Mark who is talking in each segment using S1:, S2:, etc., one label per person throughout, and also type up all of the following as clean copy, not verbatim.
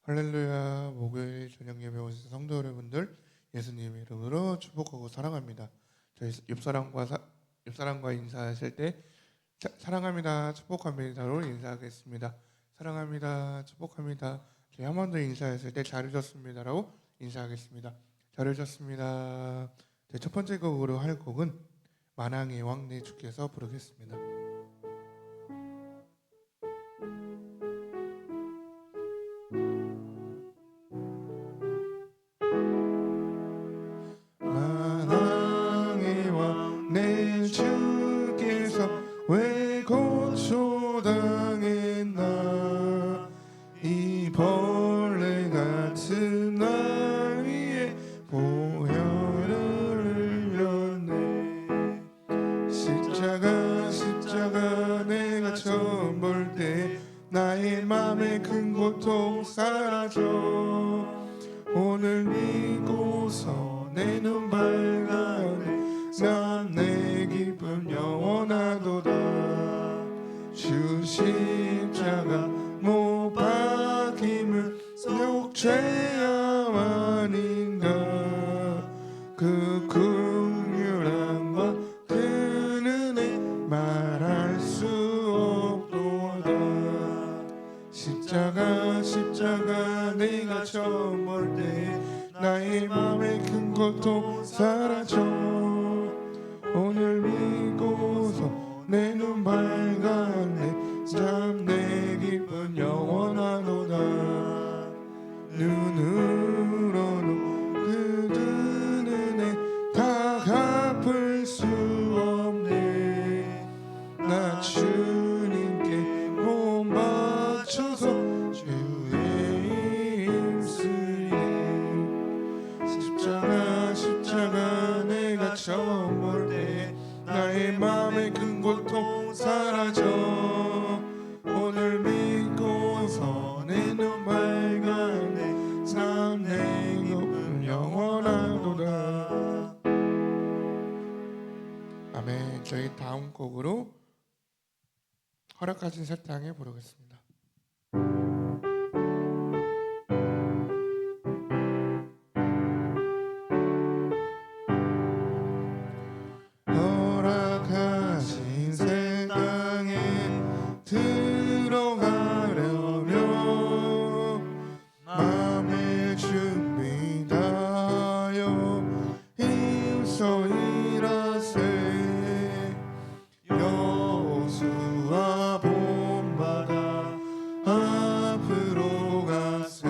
S1: 할렐루야. 목요일 저녁 예배 오신 성도 여러분들, 예수님의 이름으로 축복하고 사랑합니다. 저희 옆사람과 인사하실 때 사랑합니다, 축복합니다로 인사하겠습니다. 사랑합니다, 축복합니다. 저희 한 번 더 인사했을 때 잘해줬습니다라고 인사하겠습니다. 잘해줬습니다. 저희 첫 번째 곡으로 할 곡은 만왕의 왕 내 주께서 부르겠습니다. 만왕의 왕 내 주께서 왜 고초당했나. 이 벌레 같은 나 위에 보혈을 흘렸네. 십자가 내가 처음 볼 때 나의 맘에 큰 고통 사라져. 오늘 믿고서 내 눈 밝아내. 난 내 기쁨 영원하도다. 주 십자가 못 박힘은 욕죄야 아닌가. 그 긍휼함과 그 은혜 말할 수 없도다. 십자가 내가 처음 볼 때 나의 맘에 큰 고통 사라져. 오늘 믿고서 내 눈 밝아내. 참 내 기쁨 영원하도다. 눈으로는 그 은혜 다 갚을 수 없네. 나 주님께 몸 바쳐서 주의 힘쓰네. 십자가 내가 처음 볼 때 나의 맘에 큰 고통 사라져. 오늘 믿고서 내 눈 밝아내. 참 내 기쁨 영원하도다. 아멘. 저희 다음 곡으로 허락하신 사랑에 부르겠습니다. 허락하신 새 땅에 들어가려면 마음의 준비 다하여 힘써 일하세. 여호수아 본받아 앞으로 가세.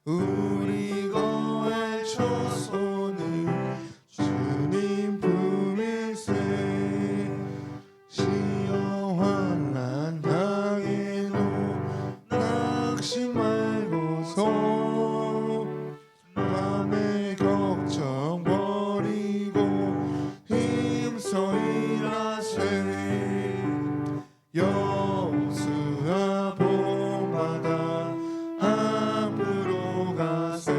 S1: 우리 거의 초소는 주님 품일세. 시험 환난 당해도 낙심 말고서 맘의 걱정 버리고 힘써 일하세. 여호수아 본받아 앞으로 가세.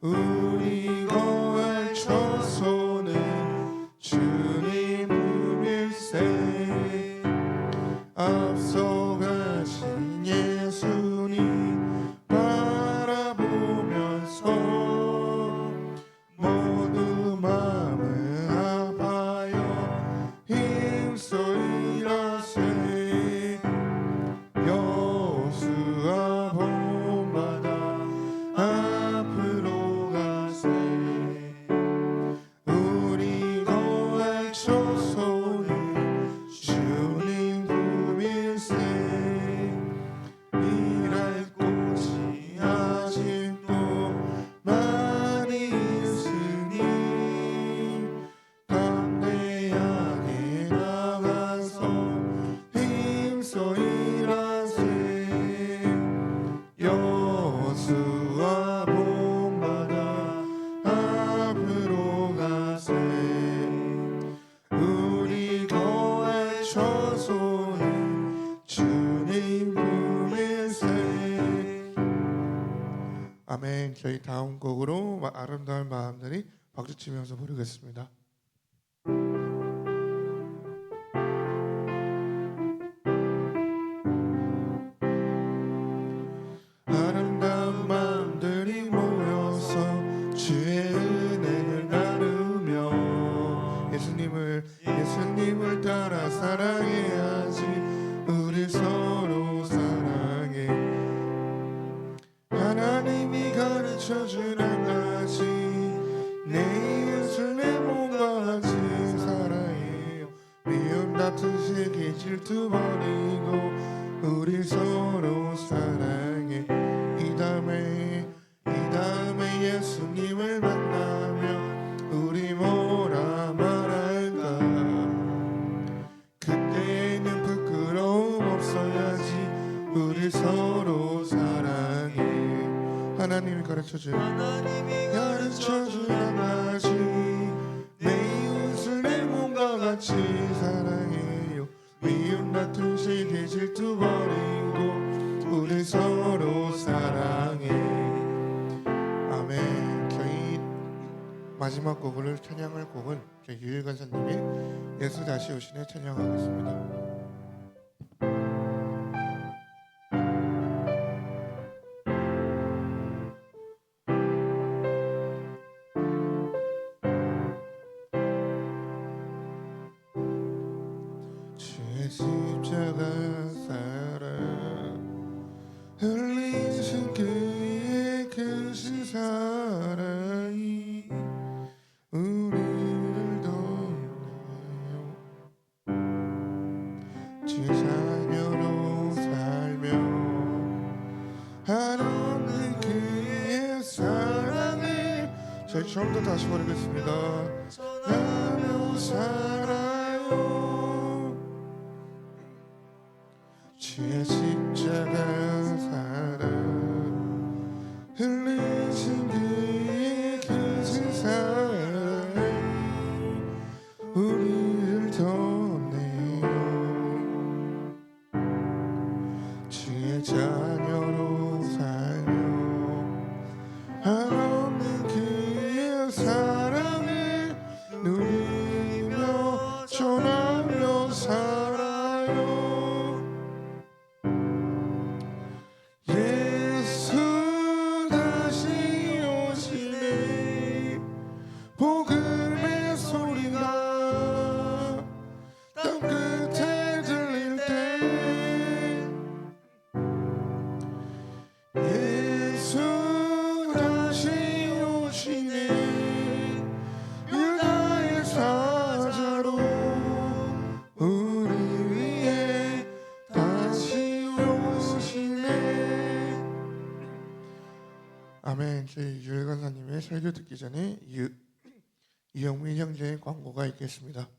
S1: 우리 거할 초소는 주님 품일세. 앞서가신 예수님 바라보면서 모두 마음을 아파요 힘써 일하세. 여호수아 본받아 앞으로 가세. 우리 거할 초소는 주님 품일세. 일할 곳이 아직도 많이 있으니 담대하게 나가서 힘써 일하세. 여호수아 본받아 앞으로 가세. 우리 거할 초소는 주님 품일세. 아멘. 저희 다음 곡으로 아름다운 마음들이 박수치면서 부르겠습니다. 우리 서로 사랑해. 하나님이 가르쳐준 한가지 내 이웃을 내 몸과 같이 사랑해요. 미움 다툼 시기 질투 버리고 우리 서로 사랑해. 아멘. 저희 마지막 곡을 찬양할 곡은 저희 유일 간사님이 예수 다시 오시네 찬양하겠습니다. 주의 십자가 사랑 흘리신 그의 크신 사랑이 우리를 돕네요. 주 자녀로 살며 한없는 그의 사랑을 저희 처음부터 다시 부르겠습니다. 전하며 살아요. 주의 십자가 사랑 흘리신 그의 크신 사랑이 우리를 돕네요. 주의 자녀로 살며 한없는 그의 사랑을 누리며 전하며 살아요. 예수 다시 오시네. 복음의 소리가 땅 끝에 들릴 때 예수 다시 오시네. 유다의 사자로 우리 위에 다시 오시네. 아멘. 저희 유일 간사님의 설교 듣기 전에 이영민 형제의 광고가 있겠습니다.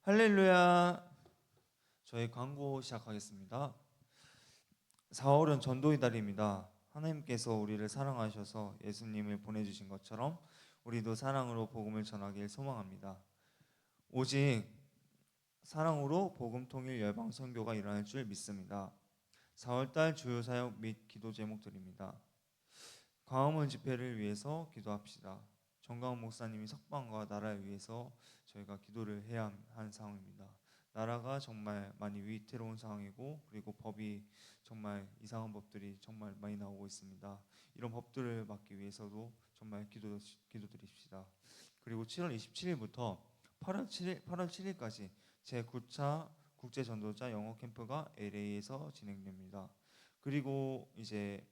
S2: 할렐루야. 저희 광고 시작하겠습니다. 4월은 전도의 달입니다. 하나님께서 우리를 사랑하셔서 예수님을 보내주신 것처럼 우리도 사랑으로 복음을 전하길 소망합니다. 오직 사랑으로 복음 통일 열방 선교가 일어날 줄 믿습니다. 4월달 주요 사역 및 기도 제목들입니다. 광화문 집회를 위해서 기도합시다. 정강훈 목사님이 석방과 나라를 위해서 저희가 기도를 해야 하는 상황입니다. 나라가 정말 많이 위태로운 상황이고, 그리고 법이 정말 이상한 법들이 정말 많이 나오고 있습니다. 이런 법들을 막기 위해서도 정말 기도드립시다. 그리고 7월 27일부터 8월 7일까지 제9차 국제전도자 영어 캠프가 LA에서 진행됩니다. 그리고 이제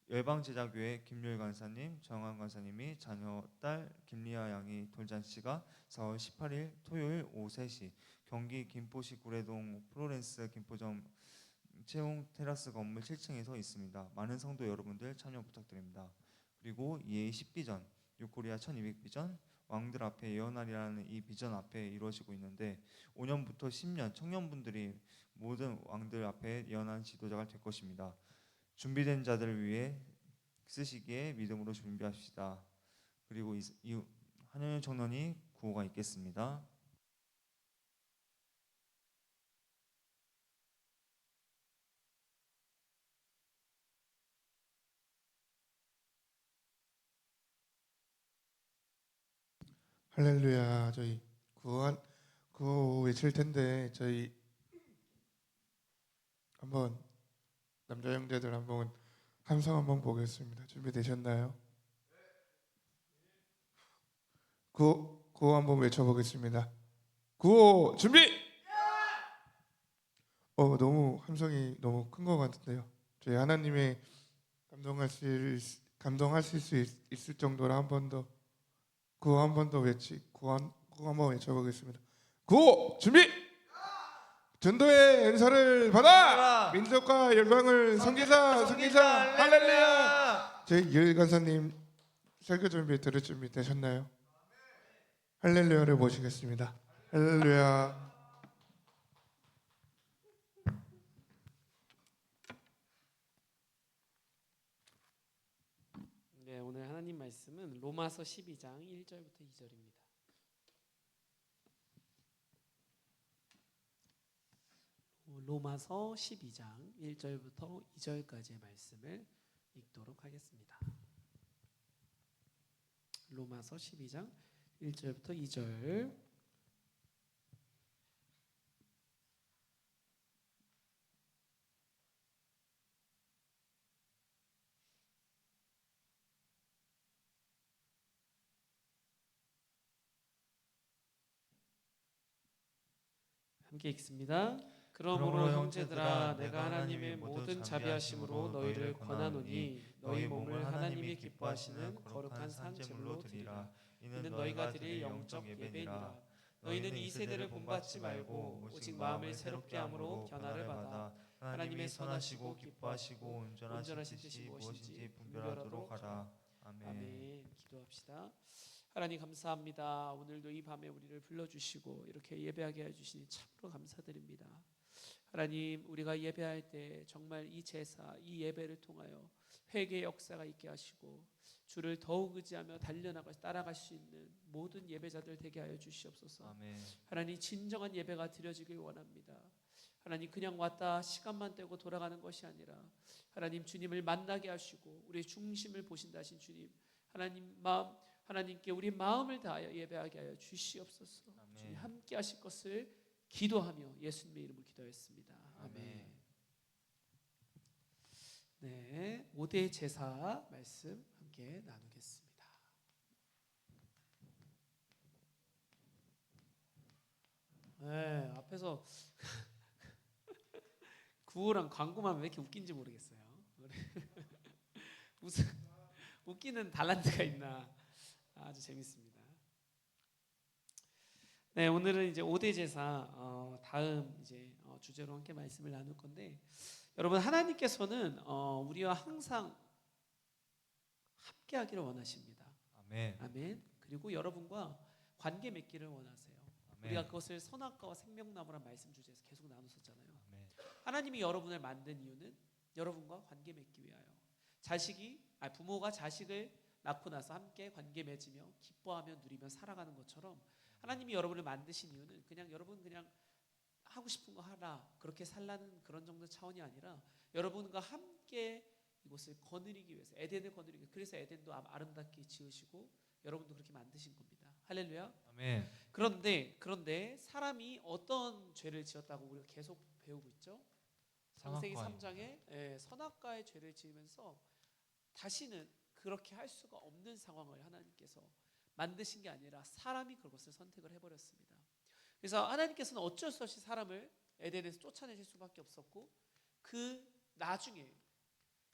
S2: 열방제자교회 김요일 간사님, 정한 간사님이 자녀 딸 김리아 양이 돌잔치가 4월 18일 토요일 오후 3시 경기 김포시 구례동 플로렌스 김포점 채용 테라스 건물 7층에서 있습니다. 많은 성도 여러분들 참여 부탁드립니다. 그리고 EA 10비전, 유코리아 1200비전, 왕들 앞에 예언하리라는 이 비전 앞에 이루어지고 있는데 5년부터 10년 청년분들이 모든 왕들 앞에 예언하는 지도자가 될 것입니다. 준비된 자들을 위해 쓰시기에 믿음으로 준비합시다. 그리고 이 한현현 청년이 구호가 있겠습니다.
S1: 할렐루야. 저희 구호 외칠 텐데 저희 한번 남자 형제들 한번 함성 한번 보겠습니다. 준비되셨나요? 구호 한번 외쳐보겠습니다. 구호 준비! 너무 함성이 너무 큰 것 같은데요. 저희 하나님의 감동하실 수 있을 정도로 한 번 더 구호 한 번 더 구호 한번 외쳐보겠습니다. 구호 준비! 전도의 은사를 받아 민족과 열방을 섬기자 할렐루야. 저희 유일 간사님 설교 준비 들을 준비 되셨나요? 할렐루야를 모시겠습니다. 할렐루야.
S3: 네, 오늘 하나님 말씀은 로마서 12장 1절부터 2절입니다. 로마서 12장 1절부터 2절까지의 말씀을 읽도록 하겠습니다. 로마서 12장 1절부터 2절. 함께 읽습니다. 그러므로 형제들아 내가 하나님의 모든 자비하심으로 너희를 권하노니 너희 몸을 하나님이 기뻐하시는 거룩한 산 제물로 드리라. 이는 너희가 드릴 영적 예배니라. 너희는 이 세대를 본받지 말고 오직 마음을 새롭게 함으로 변화를 받아 하나님의 선하시고 기뻐하시고 온전하신 뜻이 무엇인지 분별하도록 하라. 아멘. 기도합시다. 하나님 감사합니다. 오늘도 이 밤에 우리를 불러주시고 이렇게 예배하게 해주시니 참으로 감사드립니다. 하나님, 우리가 예배할 때 정말 이 제사, 이 예배를 통하여 회개의 역사가 있게 하시고 주를 더욱 의지하며 달려나가 따라갈 수 있는 모든 예배자들 되게 하여 주시옵소서.
S2: 아멘.
S3: 하나님, 진정한 예배가 드려지길 원합니다. 하나님, 그냥 왔다 시간만 떼고 돌아가는 것이 아니라 하나님, 주님을 만나게 하시고 우리의 중심을 보신다 하신 주님, 하나님께 우리 마음을 다하여 예배하게 하여 주시옵소서.
S2: 아멘.
S3: 주님 함께 하실 것을 기도하며 예수님의 이름으로 기도했습니다. 아멘. 네, 5대 제사 말씀 함께 나누겠습니다. 네, 앞에서 구호랑 광고만 왜 이렇게 웃긴지 모르겠어요. 무슨 웃기는 달란트가 있나. 아주 재밌습니다. 네, 오늘은 이제 5대 제사 다음 이제 주제로 함께 말씀을 나눌 건데, 여러분 하나님께서는 우리와 항상 함께하기를 원하십니다.
S2: 아멘.
S3: 아멘. 그리고 여러분과 관계 맺기를 원하세요.
S2: 아멘.
S3: 우리가 그것을 선악과와 생명나무란 말씀 주제에서 계속 나눴었잖아요.
S2: 아멘.
S3: 하나님이 여러분을 만든 이유는 여러분과 관계 맺기 위하여. 부모가 자식을 낳고 나서 함께 관계 맺으며 기뻐하며 누리며 살아가는 것처럼 하나님이 여러분을 만드신 이유는 그냥 여러분 그냥 하고 싶은 거 하라 그렇게 살라는 그런 정도 차원이 아니라 여러분과 함께 이곳을 거느리기 위해서, 에덴을 거느리기 위해서. 그래서 에덴도 아름답게 지으시고 여러분도 그렇게 만드신 겁니다. 할렐루야.
S2: 아멘.
S3: 그런데 사람이 어떤 죄를 지었다고 우리가 계속 배우고 있죠? 창세기 3장에 선악과의 죄를 지으면서 다시는 그렇게 할 수가 없는 상황을 하나님께서 만드신 게 아니라 사람이 그것을 선택을 해버렸습니다. 그래서 하나님께서는 어쩔 수 없이 사람을 에덴에서 쫓아내실 수밖에 없었고, 그 나중에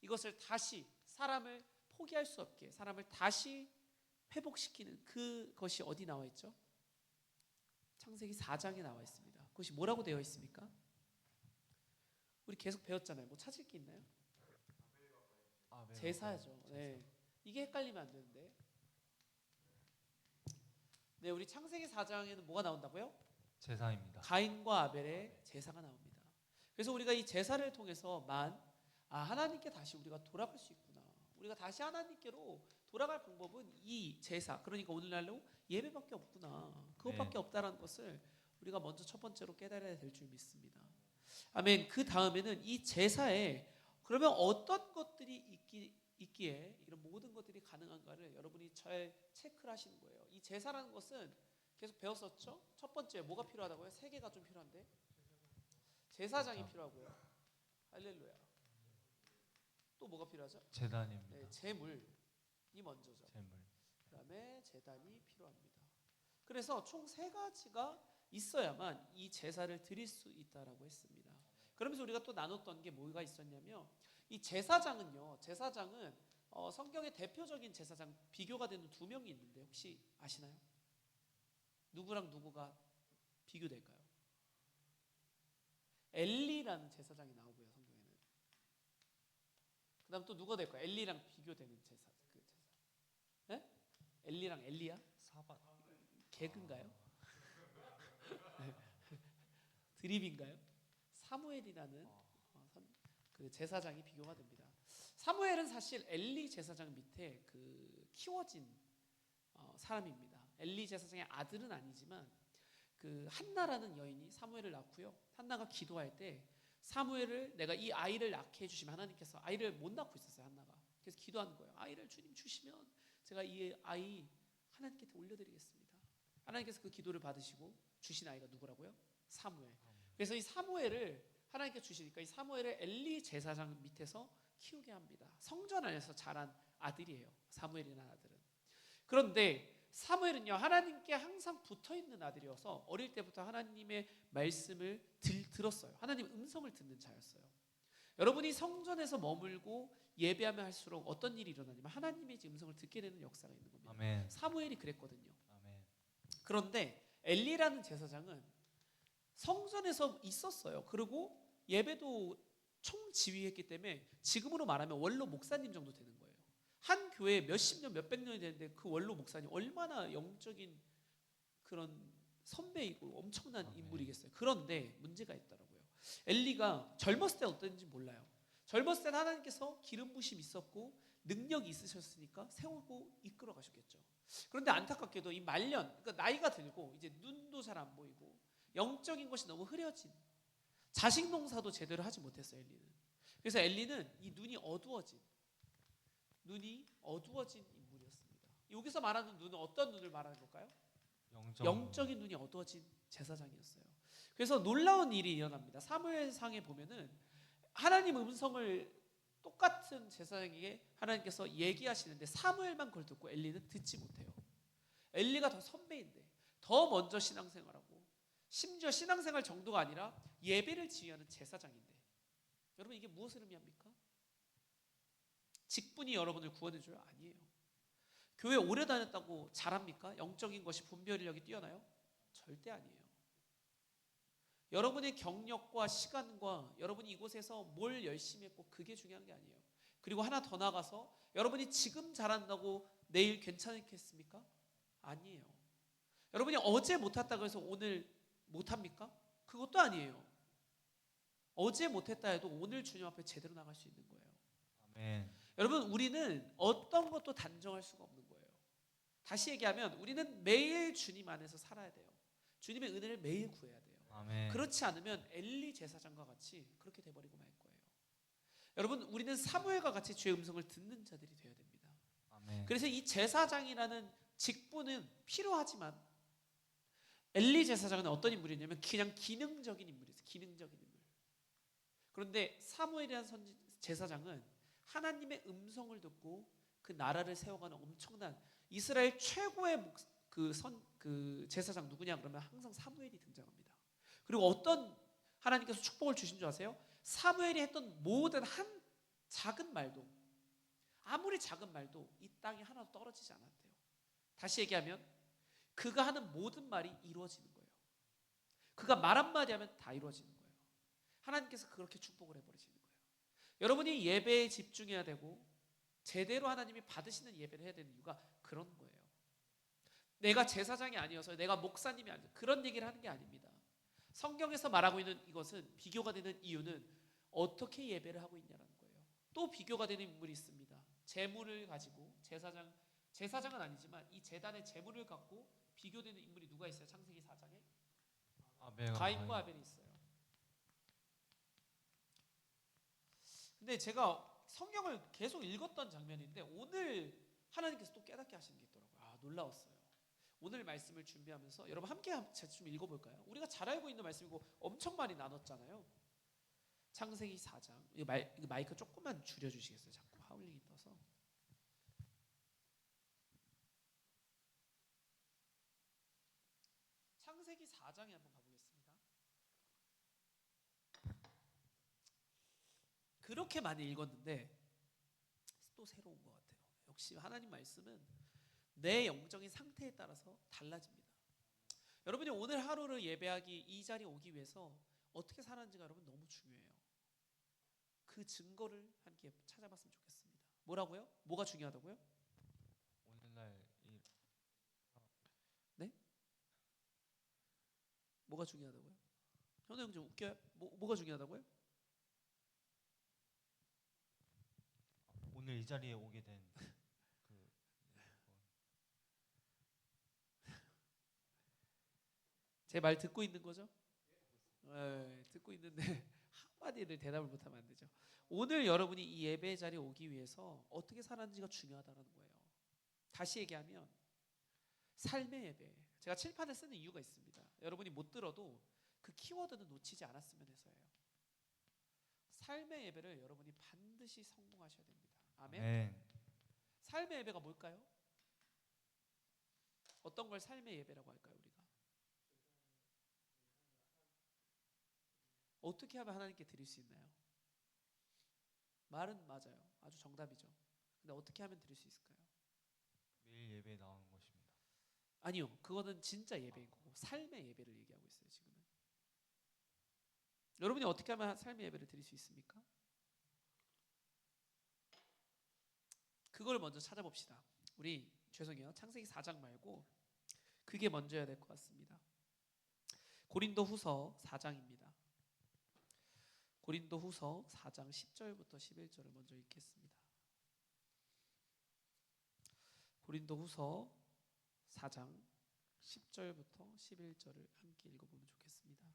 S3: 이것을 다시 사람을 포기할 수 없게 사람을 다시 회복시키는 그것이 어디 나와 있죠? 창세기 4장에 나와 있습니다. 그것이 뭐라고 되어 있습니까? 우리 계속 배웠잖아요. 뭐 찾을 게 있나요? 제사죠. 네. 이게 헷갈리면 안 되는데. 네, 우리 창세기 4장에는 뭐가 나온다고요?
S2: 제사입니다.
S3: 가인과 아벨의 제사가 나옵니다. 그래서 우리가 이 제사를 통해서만 하나님께 다시 우리가 돌아갈 수 있구나. 우리가 다시 하나님께로 돌아갈 방법은 이 제사, 그러니까 오늘날로 예배밖에 없구나. 그것밖에 없다라는 것을 우리가 먼저 첫 번째로 깨달아야 될 줄 믿습니다. 아멘. 그 다음에는 이 제사에 그러면 어떤 것들이 있기에 이런 모든 것들이 가능한가를 여러분이 잘 체크를 하시는 거예요. 이 제사라는 것은 계속 배웠었죠? 첫 번째 뭐가 필요하다고요? 세 개가 좀 필요한데 제사장이 필요하고요. 할렐루야. 또 뭐가 필요하죠?
S2: 제단입니다.
S3: 네, 제물이 먼저죠.
S2: 제물.
S3: 그다음에 제단이 필요합니다. 그래서 총 세 가지가 있어야만 이 제사를 드릴 수 있다라고 했습니다. 그러면서 우리가 또 나눴던 게 뭐가 있었냐면 이 제사장은 성경의 대표적인 제사장 비교가 되는 두 명이 있는데 혹시 아시나요? 누구랑 누구가 비교될까요? 엘리라는 제사장이 나오고요, 성경에는. 그다음 또 누가 될까요? 엘리랑 비교되는 제사. 네? 엘리랑 엘리야?
S2: 사bat.
S3: 개그인가요? 드립인가요? 사무엘이라는 그 제사장이 비교가 됩니다. 사무엘은 사실 엘리 제사장 밑에 그 키워진 사람입니다. 엘리 제사장의 아들은 아니지만 그 한나라는 여인이 사무엘을 낳고요. 한나가 기도할 때 사무엘을 내가 이 아이를 낳게 해주시면 하나님께서 아이를 못 낳고 있었어요. 한나가. 그래서 기도하는 거예요. 아이를 주님 주시면 제가 이 아이 하나님께 올려드리겠습니다. 하나님께서 그 기도를 받으시고 주신 아이가 누구라고요? 사무엘. 그래서 이 사무엘을 하나님께 주시니까 이 사무엘을 엘리 제사장 밑에서 키우게 합니다. 성전 안에서 자란 아들이에요. 사무엘이라는 아들은. 그런데 사무엘은요 하나님께 항상 붙어있는 아들이어서 어릴 때부터 하나님의 말씀을 들었어요. 하나님 음성을 듣는 자였어요. 여러분이 성전에서 머물고 예배하면 할수록 어떤 일이 일어나냐면 하나님의 음성을 듣게 되는 역사가 있는 겁니다.
S2: 아멘.
S3: 사무엘이 그랬거든요.
S2: 아멘.
S3: 그런데 엘리라는 제사장은 성전에서 있었어요. 그리고 예배도 총지휘했기 때문에 지금으로 말하면 원로 목사님 정도 되는 거예요. 한 교회에 몇십 년, 몇백 년이 되는데 그 원로 목사님 얼마나 영적인 그런 선배이고 엄청난 인물이겠어요. 그런데 문제가 있더라고요. 엘리가 젊었을 때 어땠는지 몰라요. 젊었을 때는 하나님께서 기름 부심이 있었고 능력이 있으셨으니까 세우고 이끌어 가셨겠죠. 그런데 안타깝게도 이 말년, 그러니까 나이가 들고 이제 눈도 잘 안 보이고 영적인 것이 너무 흐려진, 자식 농사도 제대로 하지 못했어요. 엘리는. 그래서 엘리는 이 눈이 어두워진 인물이었습니다. 여기서 말하는 눈은 어떤 눈을 말하는 걸까요? 영적인 눈이 어두워진 제사장이었어요. 그래서 놀라운 일이 일어납니다. 사무엘상에 보면은 하나님 음성을 똑같은 제사장에게 하나님께서 얘기하시는데 사무엘만 그걸 듣고 엘리는 듣지 못해요. 엘리가 더 선배인데 더 먼저 신앙생활하고 심지어 신앙생활 정도가 아니라 예배를 지휘하는 제사장인데 여러분 이게 무엇을 의미합니까? 직분이 여러분을 구원해줘요? 아니에요. 교회 오래 다녔다고 잘합니까? 영적인 것이 분별력이 뛰어나요? 절대 아니에요. 여러분의 경력과 시간과 여러분이 이곳에서 뭘 열심히 했고 그게 중요한 게 아니에요. 그리고 하나 더 나가서 여러분이 지금 잘한다고 내일 괜찮겠습니까? 아니에요. 여러분이 어제 못했다고 해서 오늘 못합니까? 그것도 아니에요. 어제 못했다 해도 오늘 주님 앞에 제대로 나갈 수 있는 거예요.
S2: 아멘.
S3: 여러분 우리는 어떤 것도 단정할 수가 없는 거예요. 다시 얘기하면 우리는 매일 주님 안에서 살아야 돼요. 주님의 은혜를 매일 구해야 돼요.
S2: 아멘.
S3: 그렇지 않으면 엘리 제사장과 같이 그렇게 돼버리고 말 거예요. 여러분 우리는 사무엘과 같이 주의 음성을 듣는 자들이 되어야 됩니다.
S2: 아멘.
S3: 그래서 이 제사장이라는 직분은 필요하지만 엘리 제사장은 어떤 인물이냐면 그냥 기능적인 인물이었어요. 기능적인 인물. 그런데 사무엘이라는 제사장은 하나님의 음성을 듣고 그 나라를 세워가는 엄청난 이스라엘 최고의 그 제사장 누구냐 그러면 항상 사무엘이 등장합니다. 그리고 어떤 하나님께서 축복을 주신 줄 아세요? 사무엘이 했던 모든 한 작은 말도 아무리 작은 말도 이 땅에 하나도 떨어지지 않았대요. 다시 얘기하면 그가 하는 모든 말이 이루어지는 거예요. 그가 말 한마디 하면 다 이루어지는 거예요. 하나님께서 그렇게 축복을 해버리시는 거예요. 여러분이 예배에 집중해야 되고 제대로 하나님이 받으시는 예배를 해야 되는 이유가 그런 거예요. 내가 제사장이 아니어서 내가 목사님이 아니어서 그런 얘기를 하는 게 아닙니다. 성경에서 말하고 있는 이것은 비교가 되는 이유는 어떻게 예배를 하고 있냐라는 거예요. 또 비교가 되는 인물이 있습니다. 재물을 가지고 제사장은 아니지만 이 제단의 재물을 갖고 비교되는 인물이 누가 있어요? 창세기 4장에 가인과 아벨이 있어요. 근데 제가 성경을 계속 읽었던 장면인데 오늘 하나님께서 또 깨닫게 하시는 게 있더라고요. 놀라웠어요. 오늘 말씀을 준비하면서 여러분 함께 좀 읽어볼까요? 우리가 잘 알고 있는 말씀이고 엄청 많이 나눴잖아요. 창세기 4장. 이거 마이크 조금만 줄여주시겠어요? 자꾸 하울링이 떠서. 창세기 4장에 한번 가보겠습니다. 그렇게 많이 읽었는데 또 새로운 것 같아요. 역시 하나님 말씀은 내 영적인 상태에 따라서 달라집니다. 여러분이 오늘 하루를 예배하기 이 자리에 오기 위해서 어떻게 살았는지가 여러분 너무 중요해요. 그 증거를 함께 찾아봤으면 좋겠습니다. 뭐라고요? 뭐가 중요하다고요?
S2: 오늘날
S3: 네? 뭐가 중요하다고요? 현우 형 좀 웃겨요? 뭐가 중요하다고요?
S2: 오늘 이 자리에 오게 된 그
S3: 제 말 듣고 있는 거죠? 네, 듣고 있는데 한마디를 대답을 못하면 안 되죠. 오늘 여러분이 이 예배 자리에 오기 위해서 어떻게 살았는지가 중요하다는 거예요. 다시 얘기하면 삶의 예배. 제가 칠판에 쓰는 이유가 있습니다. 여러분이 못 들어도 그 키워드는 놓치지 않았으면 해서예요. 삶의 예배를 여러분이 반드시 성공하셔야 됩니다. 아멘.
S2: 아멘.
S3: 삶의 예배가 뭘까요? 어떤 걸 삶의 예배라고 할까요, 우리가? 어떻게 하면 하나님께 드릴 수 있나요? 말은 맞아요. 아주 정답이죠. 근데 어떻게 하면 드릴 수 있을까요?
S2: 매일 예배에 나오는 것입니다.
S3: 아니요. 그거는 진짜 예배인 거고 삶의 예배를 얘기하고 있어요, 지금은. 여러분이 어떻게 하면 삶의 예배를 드릴 수 있습니까? 그걸 먼저 찾아봅시다. 우리 죄송해요. 창세기 4장 말고 그게 먼저야 될 것 같습니다. 고린도후서 4장입니다. 고린도후서 4장 10절부터 11절을 먼저 읽겠습니다. 고린도후서 4장 10절부터 11절을 함께 읽어보면 좋겠습니다.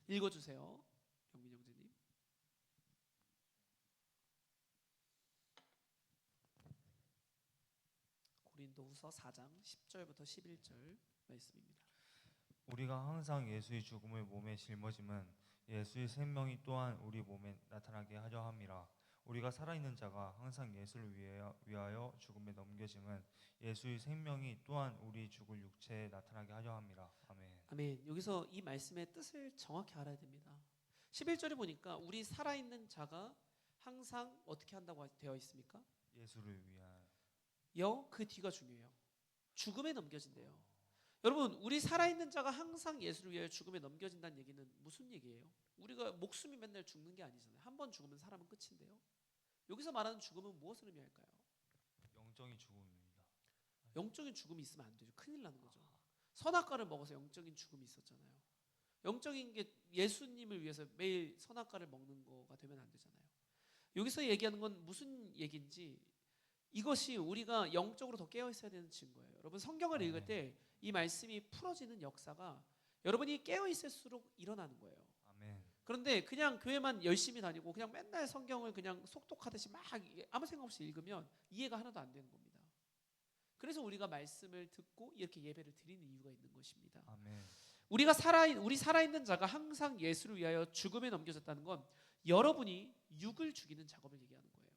S3: 읽어주세요, 영민 형제님. 고린도후서 4장 10절부터 11절 말씀입니다.
S2: 우리가 항상 예수의 죽음을 몸에 짊어짐은 예수의 생명이 또한 우리 몸에 나타나게 하려 함이라. 우리가 살아있는 자가 항상 예수를 위하여 죽음에 넘겨짐은 예수의 생명이 또한 우리 죽을 육체에 나타나게 하려 함이라. 아멘.
S3: 아멘. 여기서 이 말씀의 뜻을 정확히 알아야 됩니다. 11절에 보니까 우리 살아있는 자가 항상 어떻게 한다고 되어 있습니까?
S2: 예수를 위하여.
S3: 그 뒤가 중요해요. 죽음에 넘겨진대요. 여러분, 우리 살아있는 자가 항상 예수를 위하여 죽음에 넘겨진다는 얘기는 무슨 얘기예요? 우리가 목숨이 맨날 죽는 게 아니잖아요. 한 번 죽으면 사람은 끝인데요. 여기서 말하는 죽음은 무엇을 의미할까요?
S2: 영적인 죽음입니다.
S3: 영적인 죽음이 있으면 안 되죠. 큰일 나는 거죠. 선악과를 먹어서 영적인 죽음이 있었잖아요. 영적인 게 예수님을 위해서 매일 선악과를 먹는 거가 되면 안 되잖아요. 여기서 얘기하는 건 무슨 얘기인지, 이것이 우리가 영적으로 더 깨어 있어야 되는 증거예요. 여러분, 성경을 읽을 때 이 말씀이 풀어지는 역사가 여러분이 깨어 있을수록 일어나는 거예요.
S2: 아멘.
S3: 그런데 그냥 교회만 열심히 다니고 그냥 맨날 성경을 그냥 속독하듯이 막 아무 생각 없이 읽으면 이해가 하나도 안 되는 겁니다. 그래서 우리가 말씀을 듣고 이렇게 예배를 드리는 이유가 있는 것입니다.
S2: 아멘.
S3: 우리 살아있는 자가 항상 예수를 위하여 죽음에 넘겨졌다는 건 여러분이 육을 죽이는 작업을 얘기하는 거예요.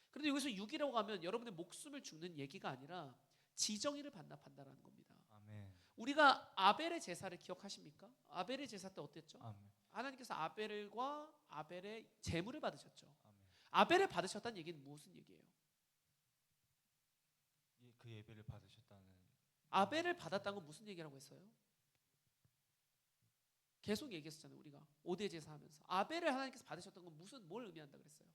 S3: 그런데 여기서 육이라고 하면 여러분의 목숨을 죽는 얘기가 아니라 지정의를 반납한다는 겁니다.
S2: 아멘.
S3: 우리가 아벨의 제사를 기억하십니까? 아벨의 제사 때 어땠죠?
S2: 아멘.
S3: 하나님께서 아벨의 제물을 받으셨죠.
S2: 아멘.
S3: 아벨을 받으셨다는 얘기는 무슨 얘기예요?
S2: 그 예배를 받으셨다는.
S3: 아벨을 받았다는 건 무슨 얘기라고 했어요? 계속 얘기했었잖아요. 우리가 5대 제사 하면서 아벨을 하나님께서 받으셨던 건 뭘 의미한다 그랬어요?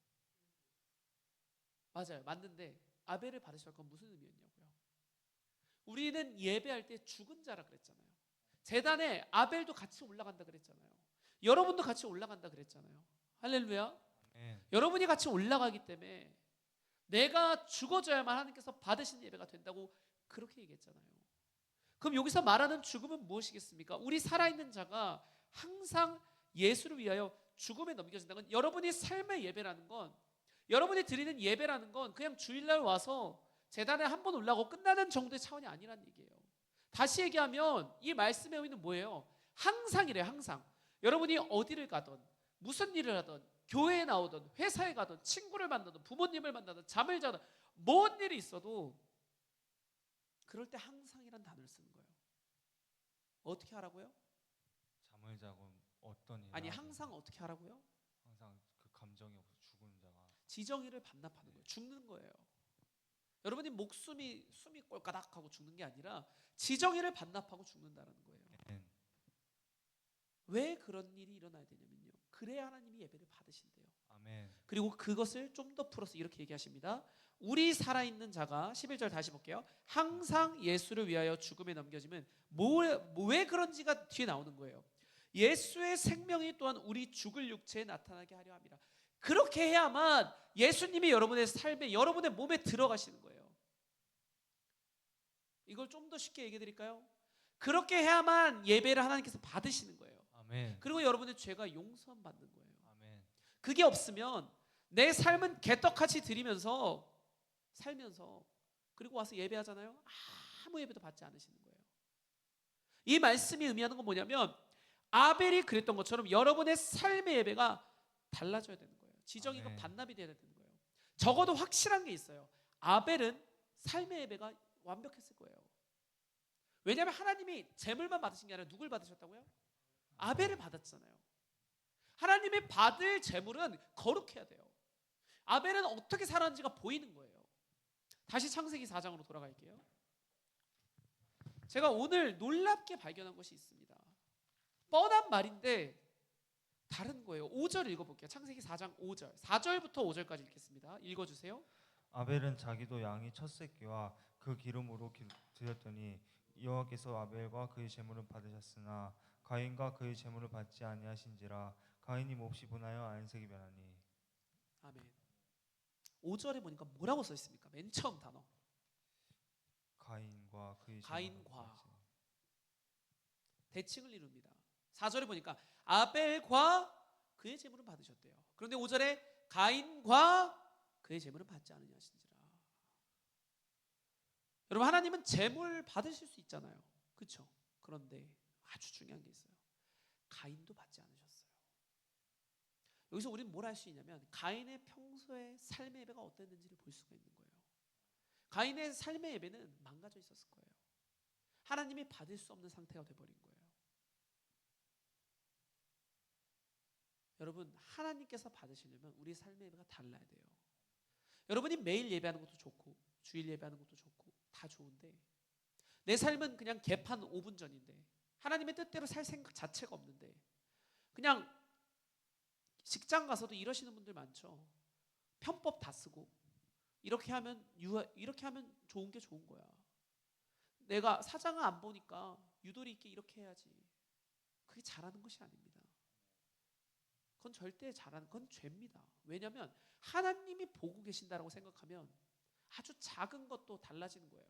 S3: 맞아요. 맞는데 아벨을 받으셨던 건 무슨 의미였냐고요? 우리는 예배할 때 죽은 자라 그랬잖아요. 제단에 아벨도 같이 올라간다 그랬잖아요. 여러분도 같이 올라간다 그랬잖아요. 할렐루야.
S2: 아멘.
S3: 여러분이 같이 올라가기 때문에 내가 죽어져야만 하나님께서 받으신 예배가 된다고 그렇게 얘기했잖아요. 그럼 여기서 말하는 죽음은 무엇이겠습니까? 우리 살아있는 자가 항상 예수를 위하여 죽음에 넘겨진다는 건, 여러분이 삶의 예배라는 건, 여러분이 드리는 예배라는 건 그냥 주일날 와서 제단에 한 번 올라가고 끝나는 정도의 차원이 아니란 얘기예요. 다시 얘기하면 이 말씀의 의미는 뭐예요? 항상이래요. 항상. 여러분이 어디를 가든 무슨 일을 하든 교회에 나오든 회사에 가든 친구를 만나든 부모님을 만나든 잠을 자든 뭔 일이 있어도 그럴 때 항상이란 단어를 쓰는 거예요. 어떻게 하라고요?
S2: 잠을 자고 어떤 일
S3: 아니,
S2: 하든
S3: 항상 어떻게 하라고요?
S2: 항상 그 감정이 없어 죽은 자가
S3: 지정의를 반납하는 거예요. 죽는 거예요. 여러분이 숨이 꼴까닥하고 죽는 게 아니라 지정의를 반납하고 죽는다는 거예요.
S2: 아멘.
S3: 왜 그런 일이 일어나야 되냐면요, 그래야 하나님이 예배를 받으신대요.
S2: 아멘.
S3: 그리고 그것을 좀 더 풀어서 이렇게 얘기하십니다. 우리 살아있는 자가 11절 다시 볼게요. 항상 예수를 위하여 죽음에 넘겨지면 왜 그런지가 뒤에 나오는 거예요. 예수의 생명이 또한 우리 죽을 육체에 나타나게 하려 함이라. 그렇게 해야만 예수님이 여러분의 삶에, 여러분의 몸에 들어가시는 거예요. 이걸 좀 더 쉽게 얘기해 드릴까요? 그렇게 해야만 예배를 하나님께서 받으시는 거예요.
S2: 아멘.
S3: 그리고 여러분의 죄가 용서함 받는 거예요.
S2: 아멘.
S3: 그게 없으면 내 삶은 개떡같이 드리면서 살면서 그리고 와서 예배하잖아요. 아무 예배도 받지 않으시는 거예요. 이 말씀이 의미하는 건 뭐냐면 아벨이 그랬던 것처럼 여러분의 삶의 예배가 달라져야 되는 거예요. 지정이가
S2: 아멘.
S3: 반납이 돼야 되는 거예요. 적어도 확실한 게 있어요. 아벨은 삶의 예배가 완벽했을 거예요. 왜냐하면 하나님이 제물만 받으신 게 아니라 누굴 받으셨다고요? 아벨을 받았잖아요. 하나님이 받을 제물은 거룩해야 돼요. 아벨은 어떻게 살았는지가 보이는 거예요. 다시 창세기 4장으로 돌아갈게요. 제가 오늘 놀랍게 발견한 것이 있습니다. 뻔한 말인데 다른 거예요. 5절 읽어볼게요. 창세기 4장 5절 4절부터 5절까지 읽겠습니다. 읽어주세요.
S2: 아벨은 자기도 양이 첫 새끼와 그 기름으로 드렸더니 여호와께서 아벨과 그의 제물을 받으셨으나 가인과 그의 제물을 받지 아니하신지라 가인이 몹시 분하여 안색이 변하니.
S3: 아멘. 5절에 보니까 뭐라고 써 있습니까? 맨 처음 단어.
S2: 가인과 그의
S3: 가인과. 대칭을 이룹니다. 4절에 보니까 아벨과 그의 제물은 받으셨대요. 그런데 5절에 가인과 그의 제물은 받지 않으냐신지라. 여러분, 하나님은 제물 받으실 수 있잖아요. 그렇죠? 그런데 아주 중요한 게 있어요. 가인도 받지 않으셨어요. 여기서 우리는 뭘 할 수 있냐면 가인의 평소의 삶의 예배가 어땠는지를 볼 수가 있는 거예요. 가인의 삶의 예배는 망가져 있었을 거예요. 하나님이 받을 수 없는 상태가 돼버린 거예요. 여러분, 하나님께서 받으시려면 우리 삶의 예배가 달라야 돼요. 여러분이 매일 예배하는 것도 좋고 주일 예배하는 것도 좋고 다 좋은데 내 삶은 그냥 개판 5분 전인데 하나님의 뜻대로 살 생각 자체가 없는데 그냥 직장 가서도 이러시는 분들 많죠. 편법 다 쓰고 이렇게 하면 좋은 게 좋은 거야. 내가 사장을 안 보니까 유도리 있게 이렇게 해야지. 그게 잘하는 것이 아닙니다. 그건 절대 잘하는 건 죄입니다. 왜냐하면 하나님이 보고 계신다라고 생각하면 아주 작은 것도 달라지는 거예요.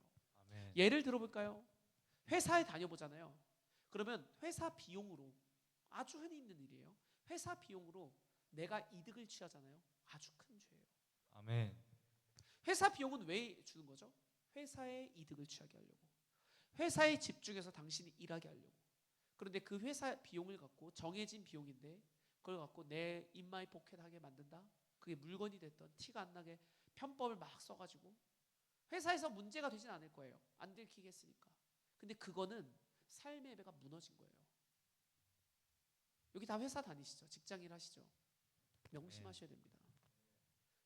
S2: 아멘.
S3: 예를 들어볼까요? 회사에 다녀보잖아요. 그러면 회사 비용으로 아주 흔히 있는 일이에요. 회사 비용으로 내가 이득을 취하잖아요. 아주 큰 죄예요.
S2: 아멘.
S3: 회사 비용은 왜 주는 거죠? 회사의 이득을 취하게 하려고. 회사에 집중해서 당신이 일하게 하려고. 그런데 그 회사 비용을 갖고 정해진 비용인데 그걸 갖고 내 인마이 포켓하게 만든다? 그게 물건이 됐던 티가 안 나게 편법을 막 써가지고 회사에서 문제가 되진 않을 거예요. 안 들키게 했으니까. 근데 그거는 삶의 예배가 무너진 거예요. 여기 다 회사 다니시죠? 직장일 하시죠? 명심하셔야 됩니다.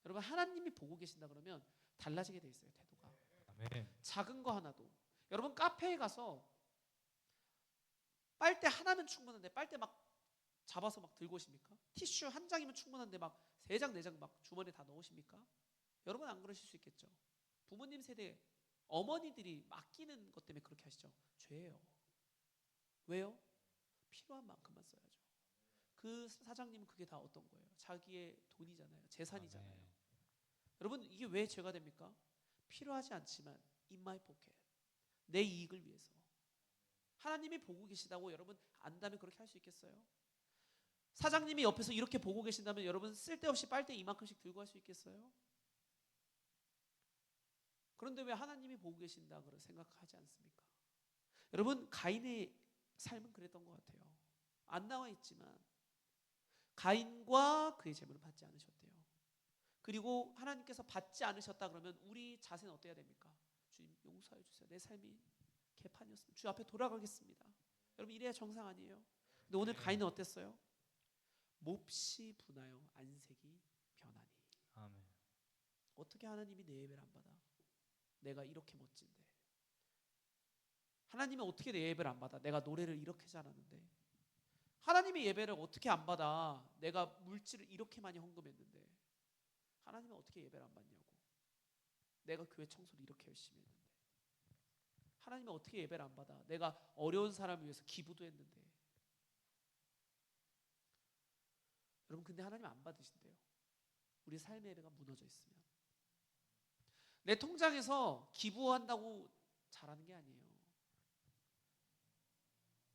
S3: 여러분, 하나님이 보고 계신다 그러면 달라지게 돼 있어요. 태도가.
S2: 아멘.
S3: 작은 거 하나도. 여러분, 카페에 가서 빨대 하나면 충분한데 빨대 막 잡아서 막 들고 오십니까? 티슈 한 장이면 충분한데 막 세 장, 네 장 막 주머니에 다 넣으십니까? 여러분 안 그러실 수 있겠죠. 부모님 세대 어머니들이 맡기는 것 때문에 그렇게 하시죠. 죄예요. 왜요? 필요한 만큼만 써야죠. 그 사장님은 그게 다 어떤 거예요? 자기의 돈이잖아요. 재산이잖아요.
S2: 아멘.
S3: 여러분, 이게 왜 죄가 됩니까? 필요하지 않지만 in my pocket, 내 이익을 위해서. 하나님이 보고 계시다고 여러분 안다면 그렇게 할 수 있겠어요? 사장님이 옆에서 이렇게 보고 계신다면 여러분 쓸데없이 빨대 이만큼씩 들고 갈 수 있겠어요? 그런데 왜 하나님이 보고 계신다 그런 생각하지 않습니까? 여러분, 가인의 삶은 그랬던 것 같아요. 안 나와 있지만 가인과 그의 재물을 받지 않으셨대요. 그리고 하나님께서 받지 않으셨다 그러면 우리 자세는 어때야 됩니까? 주님 용서해 주세요. 내 삶이 개판이었습니다. 주 앞에 돌아가겠습니다. 여러분, 이래야 정상 아니에요? 근데 오늘 가인은 어땠어요? 몹시 분하여 안색이 변하니.
S2: 아멘.
S3: 어떻게 하나님이 내 예배를 안 받아? 내가 이렇게 멋진데. 하나님은 어떻게 내 예배를 안 받아? 내가 노래를 이렇게 잘하는데. 하나님의 예배를 어떻게 안 받아? 내가 물질을 이렇게 많이 헌금했는데. 하나님은 어떻게 예배를 안 받냐고. 내가 교회 청소를 이렇게 열심히 했는데 하나님은 어떻게 예배를 안 받아? 내가 어려운 사람을 위해서 기부도 했는데. 여러분 근데 하나님 안 받으신대요. 우리 삶의 예배가 무너져 있으면. 내 통장에서 기부한다고 잘하는 게 아니에요.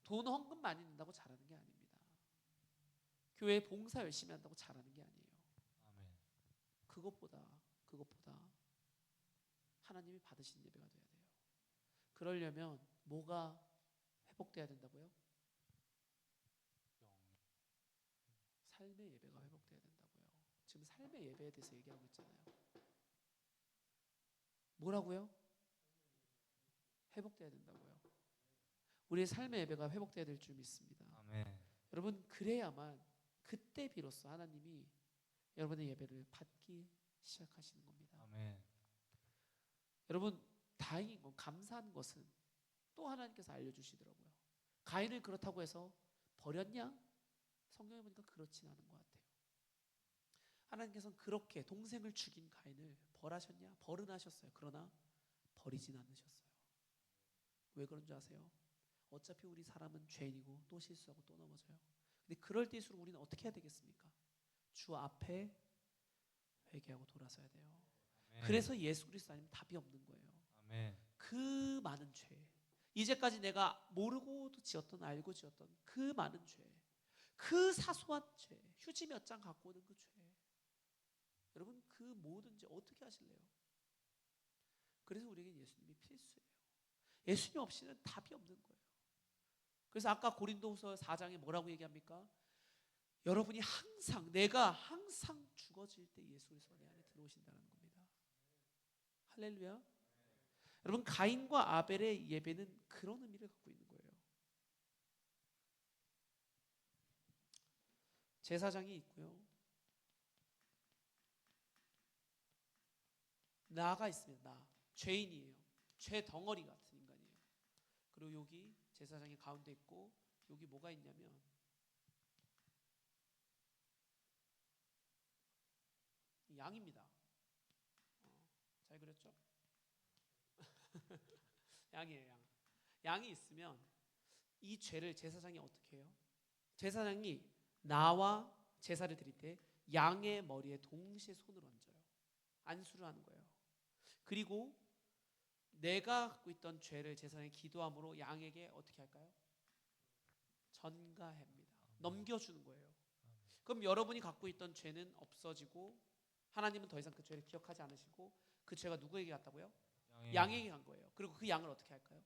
S3: 돈 헌금 많이 낸다고 잘하는 게 아닙니다. 교회 봉사 열심히 한다고 잘하는 게 아니에요.
S2: 아멘.
S3: 그것보다 하나님이 받으신 예배가 돼야 돼요. 그러려면 뭐가 회복돼야 된다고요? 삶의 예배가 회복돼야 된다고요. 지금 삶의 예배에 대해서 얘기하고 있잖아요. 뭐라고요? 회복돼야 된다고요. 우리의 삶의 예배가 회복돼야 될 줄 믿습니다.
S2: 아멘.
S3: 여러분 그래야만 그때 비로소 하나님이 여러분의 예배를 받기 시작하시는 겁니다.
S2: 아멘.
S3: 여러분 다행인 건 감사한 것은 또 하나님께서 알려주시더라고요. 가인을 그렇다고 해서 버렸냐? 성경에 보니까 그렇진 않은 것 같아요. 하나님께서는 그렇게 동생을 죽인 가인을 벌하셨냐? 벌은 하셨어요. 그러나 버리진 않으셨어요. 왜 그런 줄 아세요? 어차피 우리 사람은 죄인이고 또 실수하고 또 넘어져요. 근데 그럴 때일수록 우리는 어떻게 해야 되겠습니까? 주 앞에 회개하고 돌아서야 돼요.
S2: 아멘.
S3: 그래서 예수 그리스도 아니면 답이 없는 거예요.
S2: 아멘.
S3: 그 많은 죄, 이제까지 내가 모르고도 지었던 알고 지었던 그 많은 죄, 그 사소한 죄, 휴지 몇 장 갖고 오는 그 죄, 여러분 그 모든 죄 어떻게 하실래요? 그래서 우리에게 예수님이 필수예요. 예수님 없이는 답이 없는 거예요. 그래서 아까 고린도후서 4장에 뭐라고 얘기합니까? 여러분이 항상 내가 항상 죽어질 때 예수 그리스도 내 안에 들어오신다는 겁니다. 할렐루야. 여러분 가인과 아벨의 예배는 그런 의미를 갖고 있는 거예요. 제사장이 있고요. 나가 있습니다. 나 죄인이에요. 죄 덩어리 같은 인간이에요. 그리고 여기 제사장이 가운데 있고 여기 뭐가 있냐면 양입니다. 잘 그렸죠? 양이에요. 양. 양이 있으면 이 죄를 제사장이 어떻게 해요? 제사장이 나와 제사를 드릴 때 양의 머리에 동시에 손을 얹어요. 안수를 하는 거예요. 그리고 내가 갖고 있던 죄를 제사장이 기도함으로 양에게 어떻게 할까요? 전가합니다. 넘겨주는 거예요. 그럼 여러분이 갖고 있던 죄는 없어지고 하나님은 더 이상 그 죄를 기억하지 않으시고 그 죄가 누구에게 갔다고요? 양에게 간 거예요. 그리고 그 양을 어떻게 할까요?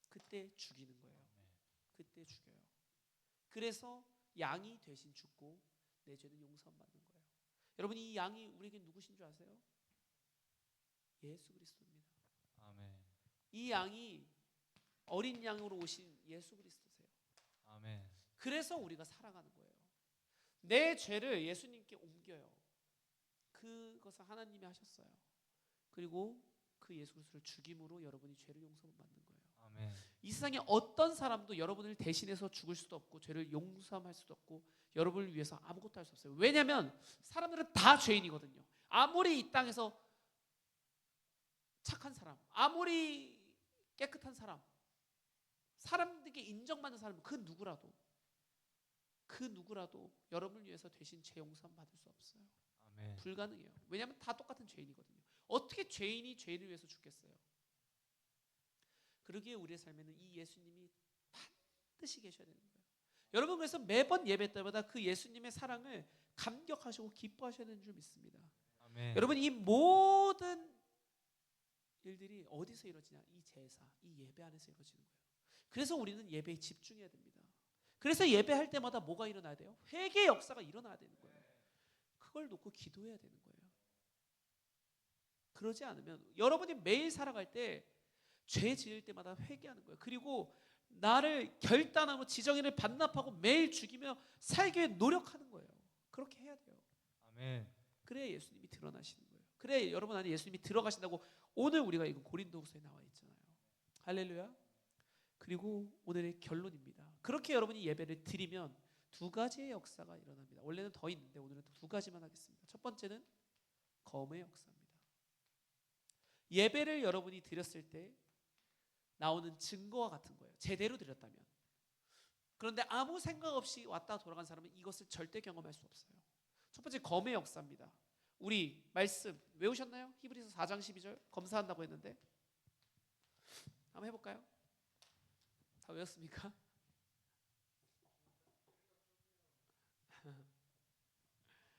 S3: 그때 죽이는 거예요. 그때 죽여요. 그래서 양이 대신 죽고 내 죄는 용서받는 거예요. 여러분 이 양이 우리에게 누구신 줄 아세요? 예수 그리스도입니다.
S2: 아멘.
S3: 이 양이 어린 양으로 오신 예수 그리스도세요.
S2: 아멘.
S3: 그래서 우리가 살아가는 거예요. 내 죄를 예수님께 옮겨요. 그것을 하나님이 하셨어요. 그리고 그 예수 그리스도를 죽임으로 여러분이 죄를 용서받는 거예요.
S2: 아멘.
S3: 이 세상에 어떤 사람도 여러분을 대신해서 죽을 수도 없고 죄를 용서할 수도 없고 여러분을 위해서 아무것도 할 수 없어요. 왜냐하면 사람들은 다 죄인이거든요. 아무리 이 땅에서 착한 사람, 아무리 깨끗한 사람, 사람들에게 인정받는 사람은 그 누구라도 여러분을 위해서 대신 죄 용서 받을 수 없어요.
S2: 아멘.
S3: 불가능해요. 왜냐하면 다 똑같은 죄인이거든요. 어떻게 죄인이 죄인을 위해서 죽겠어요? 그러기에 우리의 삶에는 이 예수님이 반드시 계셔야 되는 거예요. 여러분 그래서 매번 예배 때마다 그 예수님의 사랑을 감격하시고 기뻐하셔야 되는 줄 믿습니다.
S2: 아멘.
S3: 여러분 이 모든 일들이 어디서 이루어지냐? 이 제사, 이 예배 안에서 이루어지는 거예요. 그래서 우리는 예배에 집중해야 됩니다. 그래서 예배할 때마다 뭐가 일어나야 돼요? 회개의 역사가 일어나야 되는 거예요. 그걸 놓고 기도해야 되는 거예요. 그러지 않으면 여러분이 매일 살아갈 때 죄 지을 때마다 회개하는 거예요. 그리고 나를 결단하고 지정인을 반납하고 매일 죽이며 살기 위해 노력하는 거예요. 그렇게 해야 돼요.
S2: 아멘.
S3: 그래야 예수님이 드러나시는 거예요. 그래야 여러분 안에 예수님이 들어가신다고 오늘 우리가 읽은 고린도후서에 나와 있잖아요. 할렐루야. 그리고 오늘의 결론입니다. 그렇게 여러분이 예배를 드리면 두 가지의 역사가 일어납니다. 원래는 더 있는데 오늘은 두 가지만 하겠습니다. 첫 번째는 검의 역사입니다. 예배를 여러분이 드렸을 때 나오는 증거와 같은 거예요. 제대로 드렸다면. 그런데 아무 생각 없이 왔다 돌아간 사람은 이것을 절대 경험할 수 없어요. 첫 번째 검의 역사입니다. 우리 말씀 외우셨나요? 히브리서 4장 12절 검사한다고 했는데 한번 해볼까요? 다 외웠습니까?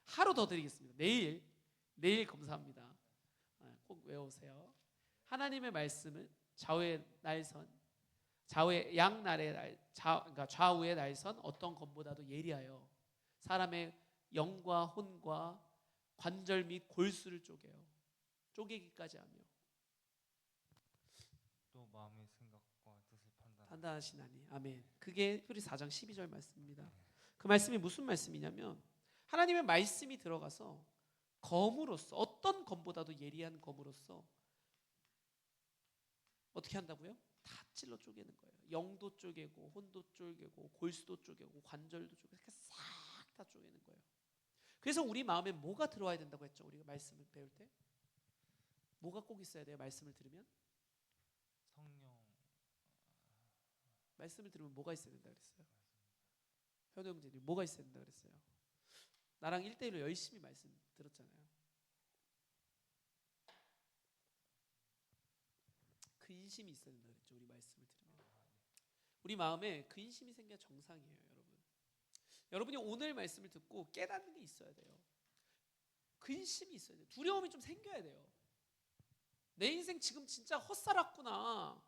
S3: 하루 더 드리겠습니다. 내일 검사합니다. 꼭 외우세요. 하나님의 말씀은 좌우의 날선, 그러니까 좌우의 날선 어떤 검보다도 예리하여 사람의 영과 혼과 관절 및 골수를 쪼개요. 쪼개기까지 하며
S2: 또 마음의 생각과 뜻을
S3: 판단하시나니. 아멘. 그게 히브리 4장 12절 말씀입니다. 그 말씀이 무슨 말씀이냐면 하나님의 말씀이 들어가서 검으로서 어떤 검보다도 예리한 검으로서 어떻게 한다고요? 다 찔러 쪼개는 거예요. 영도 쪼개고 혼도 쪼개고 골수도 쪼개고 관절도 쪼개고 이렇게 싹 다 쪼개는 거예요. 그래서 우리 마음에 뭐가 들어와야 된다고 했죠? 우리가 말씀을 배울 때 뭐가 꼭 있어야 돼요? 말씀을 들으면
S2: 성령
S3: 말씀을 들으면 뭐가 있어야 된다 그랬어요? 현우 형제님 뭐가 있어야 된다 그랬어요? 나랑 1대1로 열심히 말씀 들었잖아요. 근심이 있어야 된다 그랬죠. 우리 말씀을 들으면 우리 마음에 근심이 생겨야 정상이에요. 여러분이 오늘 말씀을 듣고 깨닫는 게 있어야 돼요. 근심이 있어야 돼요. 두려움이 좀 생겨야 돼요. 내 인생 지금 진짜 헛살았구나.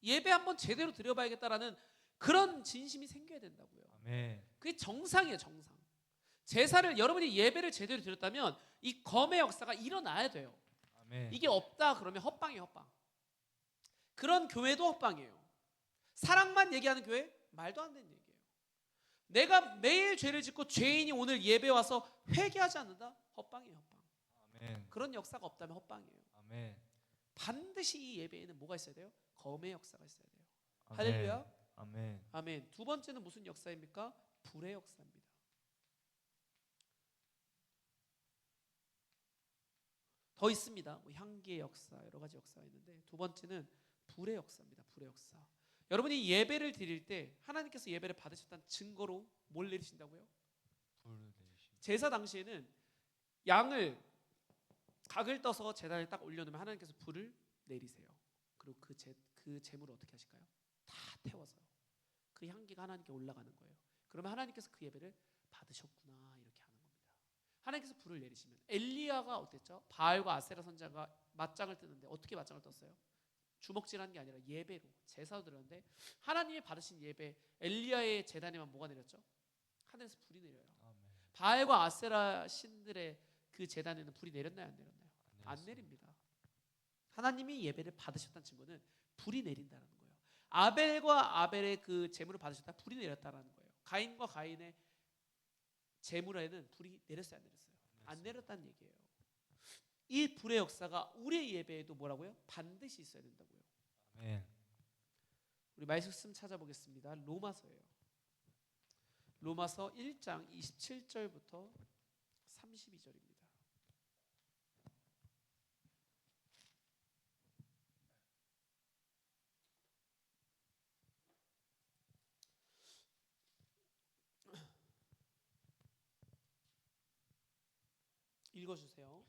S3: 예배 한번 제대로 드려봐야겠다라는 그런 진심이 생겨야 된다고요.
S2: 아멘.
S3: 그게 정상이에요. 정상. 제사를 여러분이 예배를 제대로 드렸다면 이 검의 역사가 일어나야 돼요.
S2: 아멘.
S3: 이게 없다 그러면 헛방이에요. 헛방. 그런 교회도 헛방이에요. 사랑만 얘기하는 교회 말도 안 되는 얘기예요. 내가 매일 죄를 짓고 죄인이 오늘 예배 와서 회개하지 않는다? 헛방이에요. 헛방.
S2: 아멘.
S3: 그런 역사가 없다면 헛방이에요.
S2: 아멘.
S3: 반드시 이 예배에는 뭐가 있어야 돼요? 검의 역사가 있어야 돼요.
S2: 아멘.
S3: 할렐루야.
S2: 아멘.
S3: 아멘. 두 번째는 무슨 역사입니까? 불의 역사입니다. 더 있습니다. 뭐 향기의 역사, 여러 가지 역사가 있는데 두 번째는 불의 역사입니다. 불의 역사. 여러분이 예배를 드릴 때 하나님께서 예배를 받으셨다는 증거로 뭘 내리신다고요?
S2: 불을 내리시.
S3: 제사 당시에는 양을 각을 떠서 제단에 딱 올려놓으면 하나님께서 불을 내리세요. 그리고 그 제물을 어떻게 하실까요? 다 태워서요. 그 향기가 하나님께 올라가는 거예요. 그러면 하나님께서 그 예배를 받으셨구나 이렇게 하는 겁니다. 하나님께서 불을 내리시면 엘리야가 어땠죠? 바알과 아세라 선자가 맞짱을 뜨는데 어떻게 맞짱을 떴어요? 주먹질하는 게 아니라 예배로 제사로 드렸는데 하나님이 받으신 예배 엘리야의 제단에만 뭐가 내렸죠? 하늘에서 불이 내려요.
S2: 아멘.
S3: 바알과 아세라 신들의 그 제단에는 불이 내렸나요? 안 내렸나요? 안 내립니다. 하나님이 예배를 받으셨다는 증거는 불이 내린다는 거예요. 아벨과 아벨의 그 제물을 받으셨다 불이 내렸다는 거예요. 가인과 가인의 제물에는 불이 내렸어요? 안 내렸어요? 안 내렸다는 얘기예요. 이 불의 역사가 우리의 예배에도 뭐라고요? 반드시 있어야 된다고요.
S2: 아멘.
S3: 우리 말씀 찾아보겠습니다. 로마서예요. 로마서 1장 27절부터 32절입니다. 읽어주세요.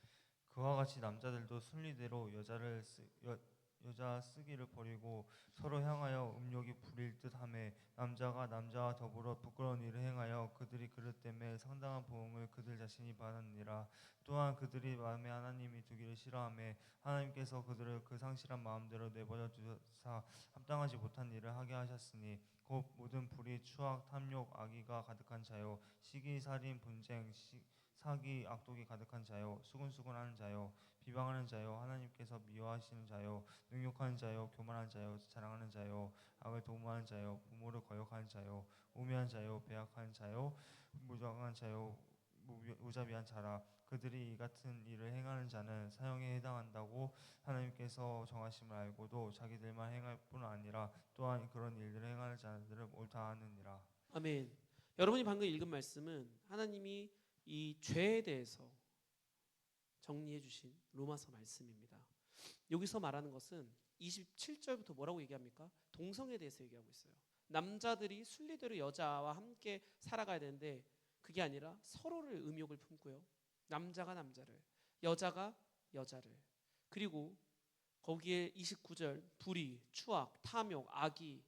S2: 그와 같이 남자들도 순리대로 여자 쓰기를 버리고 서로 향하여 음욕이 부릴 듯하매 남자가 남자와 더불어 부끄러운 일을 행하여 그들이 그릇 때문에 상당한 보응을 그들 자신이 받았느니라. 또한 그들이 마음에 하나님이 두기를 싫어하매 하나님께서 그들을 그 상실한 마음대로 내버려 두사 합당하지 못한 일을 하게 하셨으니 곧 모든 불의 추악 탐욕 악의가 가득한 자요 시기 살인 분쟁 사기 악독이 가득한 자요 수군수군하는 자요 비방하는 자요 하나님께서 미워하시는 자요 능욕하는 자요 교만한 자요 자랑하는 자요 악을 도모하는 자요 부모를 거역하는 자요 우매한 자요 배약한 자요 무정한 자요 무자비한 자라. 그들이 이 같은 일을 행하는 자는 사형에 해당한다고 하나님께서 정하심을 알고도 자기들만 행할 뿐 아니라 또한 그런 일들을 행하는 자들을 옳다 하느니라.
S3: 아멘. 여러분이 방금 읽은 말씀은 하나님이 이 죄에 대해서 정리해 주신 로마서 말씀입니다. 여기서 말하는 것은 27절부터 뭐라고 얘기합니까? 동성에 대해서 얘기하고 있어요. 남자들이 순리대로 여자와 함께 살아가야 되는데 그게 아니라 서로를 음욕을 품고요. 남자가 남자를, 여자가 여자를. 그리고 거기에 29절 불의, 추악, 탐욕, 악의,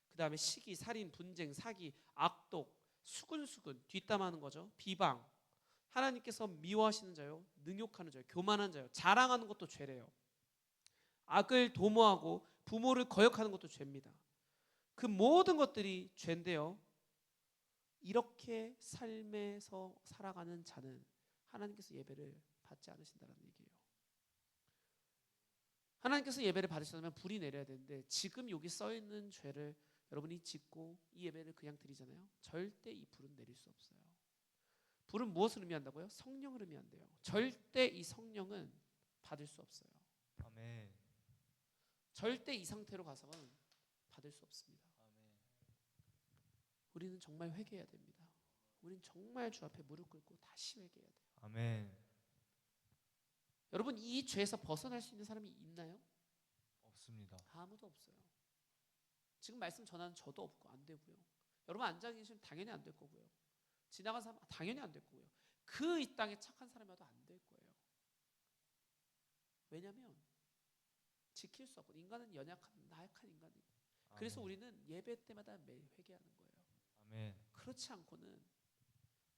S3: 그 다음에 시기, 살인, 분쟁, 사기, 악독, 수근수근, 뒷담하는 거죠. 비방. 하나님께서 미워하시는 자요, 능욕하는 자요, 교만한 자요, 자랑하는 것도 죄래요. 악을 도모하고 부모를 거역하는 것도 죄입니다. 그 모든 것들이 죄인데요. 이렇게 삶에서 살아가는 자는 하나님께서 예배를 받지 않으신다는 얘기예요. 하나님께서 예배를 받으시려면 불이 내려야 되는데 지금 여기 써 있는 죄를 여러분이 짓고 이 예배를 그냥 드리잖아요. 절대 이 불은 내릴 수 없어요. 불은 무엇을 의미한다고요? 성령을 의미한대요. 절대 이 성령은 받을 수 없어요.
S2: 아멘.
S3: 절대 이 상태로 가서는 받을 수 없습니다.
S2: 아멘.
S3: 우리는 정말 회개해야 됩니다. 우리는 정말 주 앞에 무릎 꿇고 다시 회개해야 돼요.
S2: 아멘.
S3: 여러분 이 죄에서 벗어날 수 있는 사람이 있나요?
S2: 없습니다.
S3: 아무도 없어요. 지금 말씀 전하는 저도 없고 안 되고요. 여러분 앉아 계시면 당연히 안 될 거고요. 지나간 사람 당연히 안 될 거고요. 그 이 땅에 착한 사람이 와도 안 될 거예요. 왜냐하면 지킬 수 없고 인간은 연약한 나약한 인간이에요. 그래서 우리는 예배 때마다 매일 회개하는 거예요.
S2: 아멘.
S3: 그렇지 않고는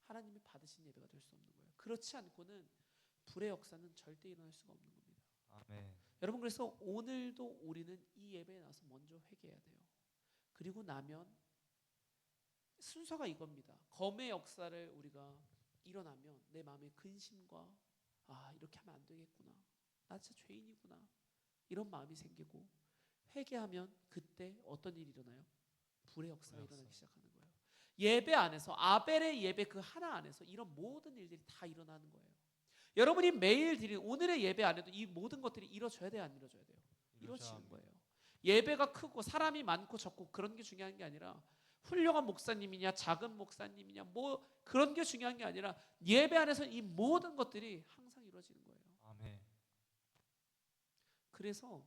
S3: 하나님이 받으신 예배가 될 수 없는 거예요. 그렇지 않고는 불의 역사는 절대 일어날 수가 없는 겁니다.
S2: 아멘.
S3: 여러분 그래서 오늘도 우리는 이 예배에 나와서 먼저 회개해야 돼요. 그리고 나면 순서가 이겁니다. 검의 역사를 우리가 일어나면 내 마음의 근심과 이렇게 하면 안 되겠구나. 나 진짜 죄인이구나. 이런 마음이 생기고 회개하면 그때 어떤 일이 일어나요? 불의 역사가 일어나기 시작하는 거예요. 예배 안에서 아벨의 예배 그 하나 안에서 이런 모든 일들이 다 일어나는 거예요. 여러분이 매일 드리는 오늘의 예배 안에도 이 모든 것들이 이루어져야 돼요? 안 이루어져야 돼요? 이루어지는 거예요. 예배가 크고 사람이 많고 적고 그런 게 중요한 게 아니라 훌륭한 목사님이냐 작은 목사님이냐 뭐 그런 게 중요한 게 아니라 예배 안에서 이 모든 것들이 항상 이루어지는 거예요.
S2: 아멘.
S3: 그래서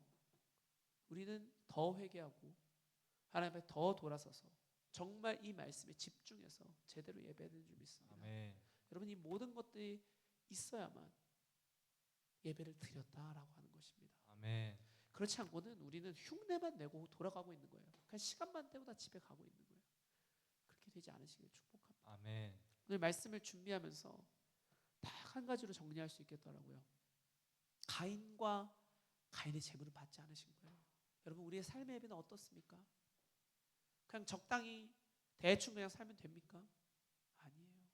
S3: 우리는 더 회개하고 하나님 앞에 더 돌아서서 정말 이 말씀에 집중해서 제대로 예배하는 줄 믿습니다.
S2: 아멘.
S3: 여러분 이 모든 것들이 있어야만 예배를 드렸다라고 하는 것입니다.
S2: 아멘.
S3: 그렇지 않고는 우리는 흉내만 내고 돌아가고 있는 거예요. 그냥 시간만 때우다 집에 가고 있는 거예요. 그렇게 되지 않으시길 축복합니다.
S2: 아멘.
S3: 오늘 말씀을 준비하면서 딱 한 가지로 정리할 수 있겠더라고요. 가인과 가인의 재물을 받지 않으신 거예요. 여러분 우리의 삶의 예배는 어떻습니까? 그냥 적당히 대충 그냥 살면 됩니까? 아니에요.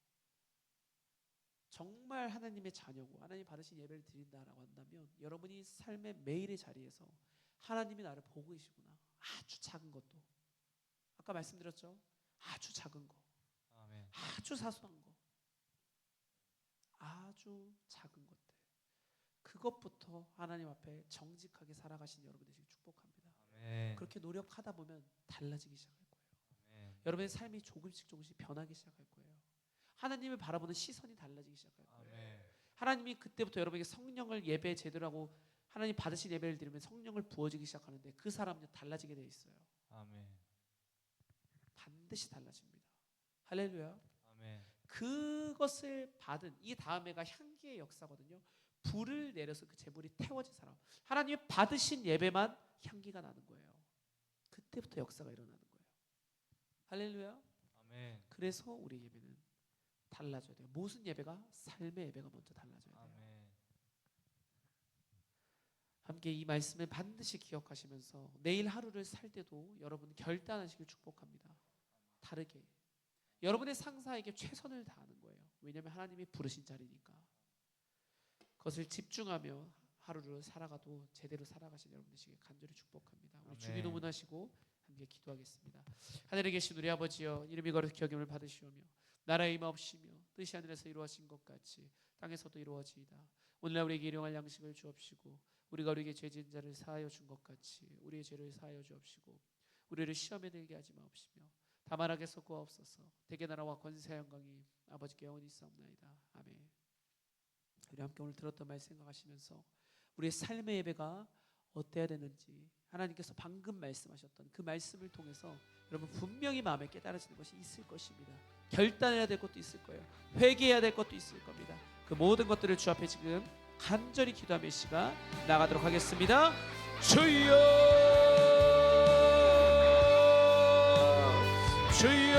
S3: 정말 하나님의 자녀고 하나님 받으신 예배를 드린다라고 한다면 여러분이 삶의 매일의 자리에서 하나님이 나를 보고 계시구나. 아주 작은 것도 아까 말씀드렸죠. 아주 작은 거,
S2: 아멘.
S3: 아주 사소한 거, 아주 작은 것들 그것부터 하나님 앞에 정직하게 살아가신 여러분 되시길 축복합니다.
S2: 아멘.
S3: 그렇게 노력하다 보면 달라지기 시작할 거예요.
S2: 아멘.
S3: 여러분의 삶이 조금씩 변하기 시작할 거예요. 하나님을 바라보는 시선이 달라지기 시작할 거예요.
S2: 아멘.
S3: 하나님이 그때부터 여러분에게 성령을 예배 제대로 하고 하나님 받으신 예배를 드리면 성령을 부어주기 시작하는데 그 사람은 달라지게 돼 있어요.
S2: 아멘.
S3: 반드시 달라집니다. 할렐루야.
S2: 아멘.
S3: 그것을 받은 이 다음 해가 향기의 역사거든요. 불을 내려서 그 제물이 태워진 사람, 하나님이 받으신 예배만 향기가 나는 거예요. 그때부터 역사가 일어나는 거예요. 할렐루야.
S2: 아멘.
S3: 그래서 우리 예배는 달라져야 돼요. 무슨 예배가? 삶의 예배가 먼저 달라져야 돼요.
S2: 아멘.
S3: 함께 이 말씀을 반드시 기억하시면서 내일 하루를 살 때도 여러분 결단하시길 축복합니다. 다르게 여러분의 상사에게 최선을 다하는 거예요. 왜냐하면 하나님이 부르신 자리니까. 그것을 집중하며 하루를 살아가도 제대로 살아가신 여러분 되시길 간절히 축복합니다. 우리
S2: 아멘.
S3: 주기도문하시고 함께 기도하겠습니다. 하늘에 계신 우리 아버지여, 이름이 거룩히 여김을 받으시오며 나라의 임하옵시며 뜻이 하늘에서 이루어진 것 같이 땅에서도 이루어지이다. 오늘날 우리에게 일용할 양식을 주옵시고 우리가 우리에게 죄 지은 자를 사하여 준 것 같이 우리의 죄를 사하여 주옵시고 우리를 시험에 들게 하지 마옵시며 다만 악에서 구하옵소서. 대개 나라와 권세와 영광이 아버지께 영원히 있사옵나이다. 아멘. 우리 함께 오늘 들었던 말 생각하시면서 우리의 삶의 예배가 어때야 되는지 하나님께서 방금 말씀하셨던 그 말씀을 통해서 여러분 분명히 마음에 깨달아지는 것이 있을 것입니다. 결단해야 될 것도 있을 거예요. 회개해야 될 것도 있을 겁니다. 그 모든 것들을 주 앞에 지금 간절히 기도하며 이 시간 나가도록 하겠습니다. 주여 주여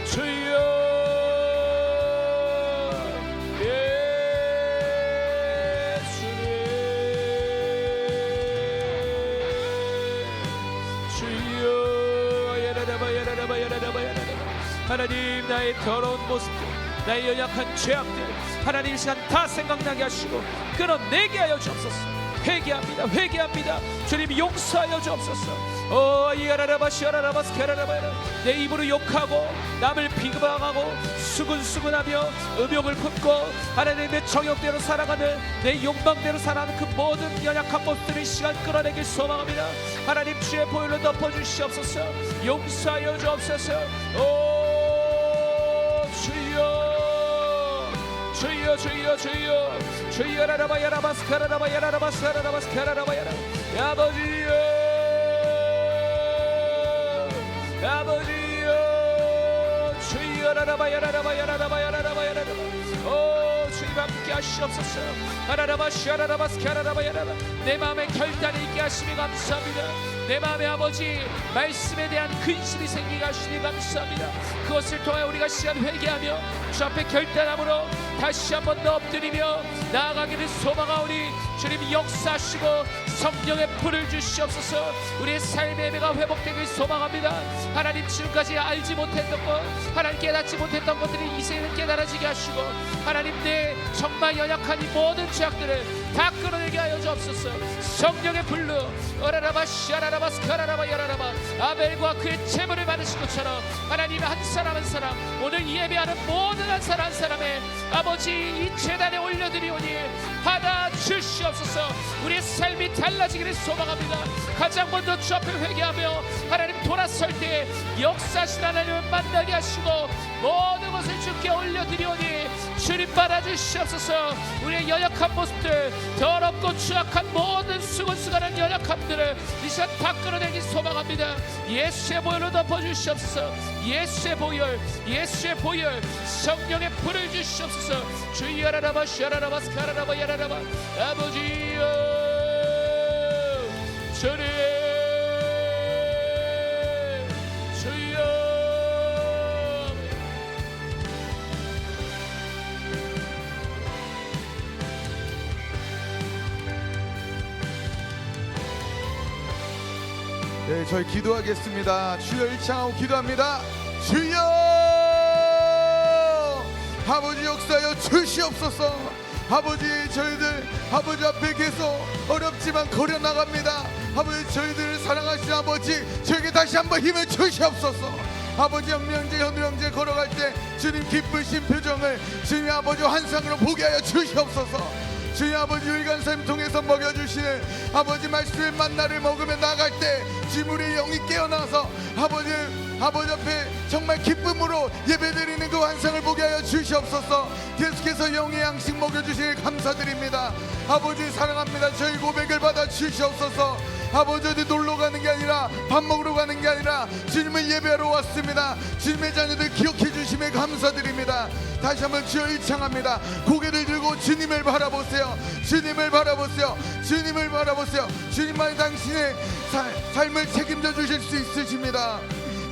S3: 주여 예수님 주여 야라라바 하나님 나의 더러운 모습들 나의 연약한 죄악들 하나님 이 시간 다 생각나게 하시고 끌어내게 하여 주옵소서. 회개합니다. 회개합니다. 주님 용서하여 주옵소서. 내 입으로 욕하고 남을 비방하고 수근수근하며 음욕을 품고 하나님 내 정욕대로 살아가는 내 욕망대로 살아가는 그 모든 연약한 모습들을 이 시간 끌어내길 소망합니다. 하나님 주의 보혈로 덮어주시옵소서. 용서하여 주옵소서. 주여 주여 주여 주여 라라바 야라바스 카라라바 야라바스 카라라바스 카라라바 야라 아버지여 아버지여 주여 라라바 야라바 야라바 야라바 야라바 오 주님 함께 하시옵소서. 하라라바 샤라라바스 카라라바 야라바 내 마음에 결단이 있게 하시니 감사합니다. 내 마음에 아버지 말씀에 대한 근심이 생기게 하시니 감사합니다. 그것을 통해 우리가 시간 회개하며 주 앞에 결단함으로 다시 한번 더 엎드리며 나아가기를 소망하오니 주님 역사하시고 성령의 불을 주시옵소서. 우리의 삶의 예배가 회복되길 소망합니다. 하나님 지금까지 알지 못했던 것 하나님 깨닫지 못했던 것들이 이제는 깨달아지게 하시고 하나님 내 정말 연약한 이 모든 죄악들을 다 끌어내게 하여 주옵소서. 성령의 불로 어라라바 샤라라바 스카라라바 야라라바 아벨과 그의 제물을 받으신 것처럼 하나님 한 사람 한 사람 오늘 예배하는 모든 한 사람 한 사람의 아버지 이 제단에 올려드리오니 받아 주시옵소서. 우리의 삶이 달라지기를 소망합니다. 가장 먼저 주 앞에 회개하며 하나님 돌아설 때 역사하신 하나님을 만나게 하시고 모든 것을 주께 올려드리오니 주님 받아 주시옵소서. 우리의 연약한 모습들 더럽고 추악한 모든 수근수근한 연약함들을 이 시간 다 끌어내기 소망합니다. 예수의 보혈로 덮어주시옵소서. 예수의 보혈 예수의 보혈 성령의 불을 주시옵소서. 주여 라라바 샤라라바 스카라라바 야라라바 아버지여 주님 주여
S4: 네, 저희 기도하겠습니다. 주여 일창하고 기도합니다. 주여 아버지 역사여 주시옵소서. 아버지 저희들 아버지 앞에 계속 어렵지만 걸어 나갑니다. 아버지 저희들을 사랑하시는 아버지 저에게 다시 한번 힘을 주시옵소서. 아버지 영명제 현우영제 걸어갈 때 주님 기쁘신 표정을 주님 아버지 환상으로 보게 하여 주시옵소서. 주님 아버지 유일한 삶 통해서 먹여주시는 아버지 말씀의 만나를 먹으며 나갈 때 주님 우리의 영이 깨어나서 아버지 앞에 정말 기쁨으로 예배드리는 그 환상을 보게 하여 주시옵소서. 계속해서 영의 양식 먹여주시길 감사드립니다. 아버지 사랑합니다. 저희 고백을 받아 주시옵소서. 아버지 어디 놀러 가는 게 아니라 밥 먹으러 가는 게 아니라 주님을 예배하러 왔습니다. 주님의 자녀들 기억해 주심에 감사드립니다. 다시 한번 주여 일창합니다. 고개를 들고 주님을 바라보세요. 주님을 바라보세요. 주님을 바라보세요. 주님만이 당신의 삶을 책임져 주실 수 있으십니다.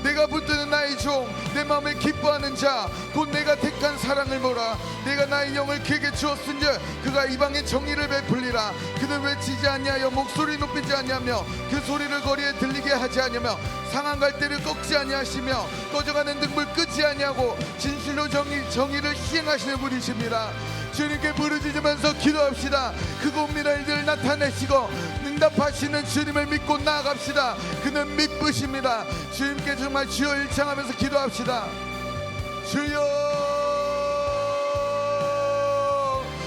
S4: 내가 붙드는 나의 종 내 마음에 기뻐하는 자 곧 내가 택한 사랑을 보라. 내가 나의 영을 그에게 주었은즉 그가 이방의 정의를 베풀리라. 그는 외치지 아니하여 목소리 높이지 아니하며 그 소리를 거리에 들리게 하지 아니하며 상한 갈대를 꺾지 아니하시며 꺼져가는 등불 끄지 아니하고 진실로 정의를 시행하시는 분이십니다. 주님께 부르짖으면서 기도합시다. 그곳 미랄들을 나타내시고 응답하시는 주님을 믿고 나아갑시다. 그는 믿으십니다. 주님께 정말 주여 일창하면서 기도합시다. 주여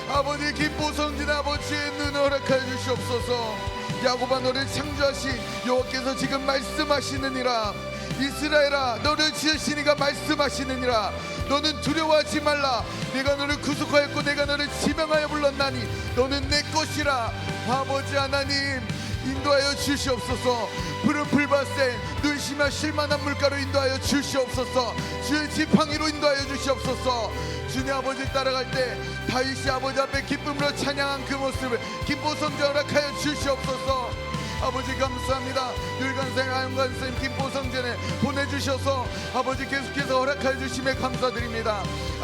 S4: 아버지 기뻐성진 아버지의 눈을 허락하여 주시옵소서. 야곱아 너를 창조하신 여호와께서 지금 말씀하시느니라. 이스라엘아 너를 지으시니가 말씀하시느니라. 너는 두려워하지 말라. 내가 너를 구속하였고 내가 너를 지명하여 불렀나니 너는 내 것이라. 아버지 하나님 인도하여 주시옵소서. 푸른 풀밭에 눈심하 실만한 물가로 인도하여 주시옵소서. 주의 지팡이로 인도하여 주시옵소서. 주님 아버지 따라갈 때 다윗이 아버지 앞에 기쁨으로 찬양한 그 모습을 김보성제 허락하여 주시옵소서. 아버지 감사합니다. 율간생 하영간생 김보성전에 보내주셔서 아버지 계속해서 허락하여 주심에 감사드립니다.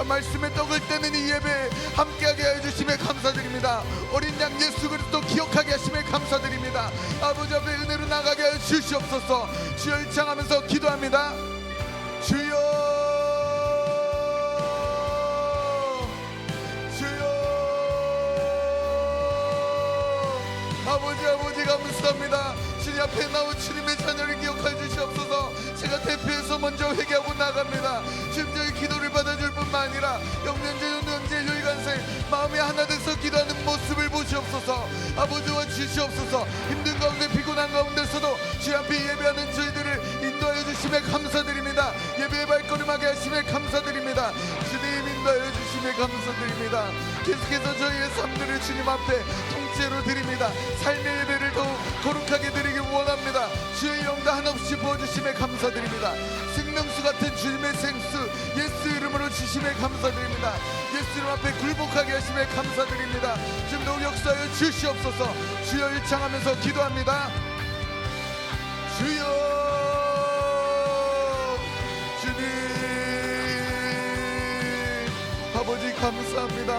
S4: 말씀에 떡을 떼는 이 예배 함께하게 하여 주심에 감사드립니다. 어린 양 예수 그리스도 기억하게 하심에 감사드립니다. 아버지 앞에 은혜로 나가게 하여 주시옵소서. 주여 일창하면서 기도합니다. 주여 아버지 감사합니다. 주님 앞에 나온 주님의 자녀를 기억하여 주시옵소서. 제가 대표해서 먼저 회개하고 나갑니다. 지금 저희 기도를 받아줄 뿐만 아니라 영면제 연면제 율간생 마음이 하나 돼서 기도하는 모습을 보시옵소서. 아버지와 주시옵소서. 힘든 가운데 피곤한 가운데서도 주님 앞에 예배하는 저희들을 인도하여 주심에 감사드립니다. 예배의 발걸음하게 하심에 감사드립니다. 주님 인도하여 주심에 감사드립니다. 계속해서 저희의 삶들을 주님 앞에 통째로 드립니다. 삶의 예배를 더욱 거룩하게 드리기 원합니다. 주의 영도 한없이 부어주심에 감사드립니다. 생명수 같은 주님의 생수 예수 이름으로 주심에 감사드립니다. 예수 이름 앞에 굴복하게 하심에 감사드립니다. 지금 더욱 역사하여 주시옵소서. 주여 일창하면서 기도합니다. 주여 아버지 감사합니다.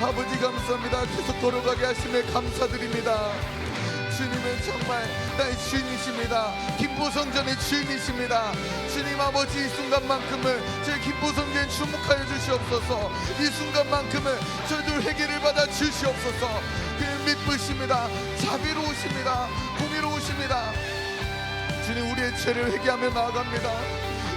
S4: 아버지 감사합니다. 계속 걸어가게 하심에 감사드립니다. 주님은 정말 나의 주인이십니다. 김보성전의 주인이십니다. 주님 아버지 이 순간만큼을 저희 김보성전에 주목하여 주시옵소서. 이 순간만큼을 저희들 회개를 받아 주시옵소서. 그의 미쁘십니다. 자비로우십니다. 공의로우십니다. 주님 우리의 죄를 회개하며 나아갑니다.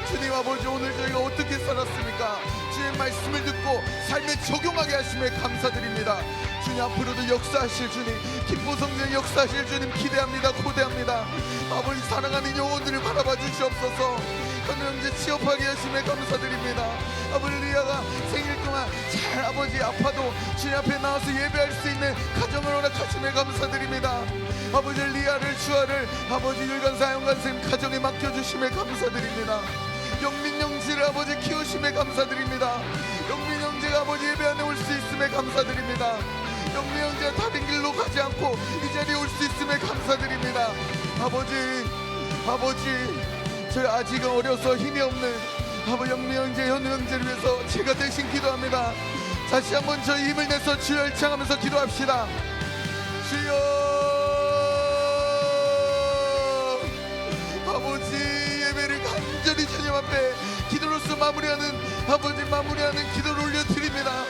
S4: 주님 아버지 오늘 저희가 어떻게 살았습니까? 주의 말씀을 듣고 삶에 적용하게 하심에 감사드립니다. 주님 앞으로도 역사하실 주님 김보성전 역사하실 주님 기대합니다. 고대합니다. 아버지 사랑하는 영혼들을 바라봐 주시옵소서. 현우 형제 취업하게 하심에 감사드립니다. 아버지 리아가 생일 동안 잘 아버지 아파도 주님 앞에 나와서 예배할 수 있는 가정을 허락하심에 감사드립니다. 아버지 리아를 주아를 아버지 율간사 영간쌤 가정에 맡겨주심에 감사드립니다. 영민 형제를 아버지 키우심에 감사드립니다. 영민 형제가 아버지 예배 안에 올 수 있음에 감사드립니다. 영민 형제가 다른 길로 가지 않고 이 자리에 올 수 있음에 감사드립니다. 아버지 저희 아직은 어려서 힘이 없는 아버지 영민 형제 현우 형제를 위해서 제가 대신 기도합니다. 다시 한번 저희 힘을 내서 주여 열창하면서 기도합시다. 주여 아버지 예배를 간절히 주님 앞에 기도로서 마무리하는 기도를 올려드립니다.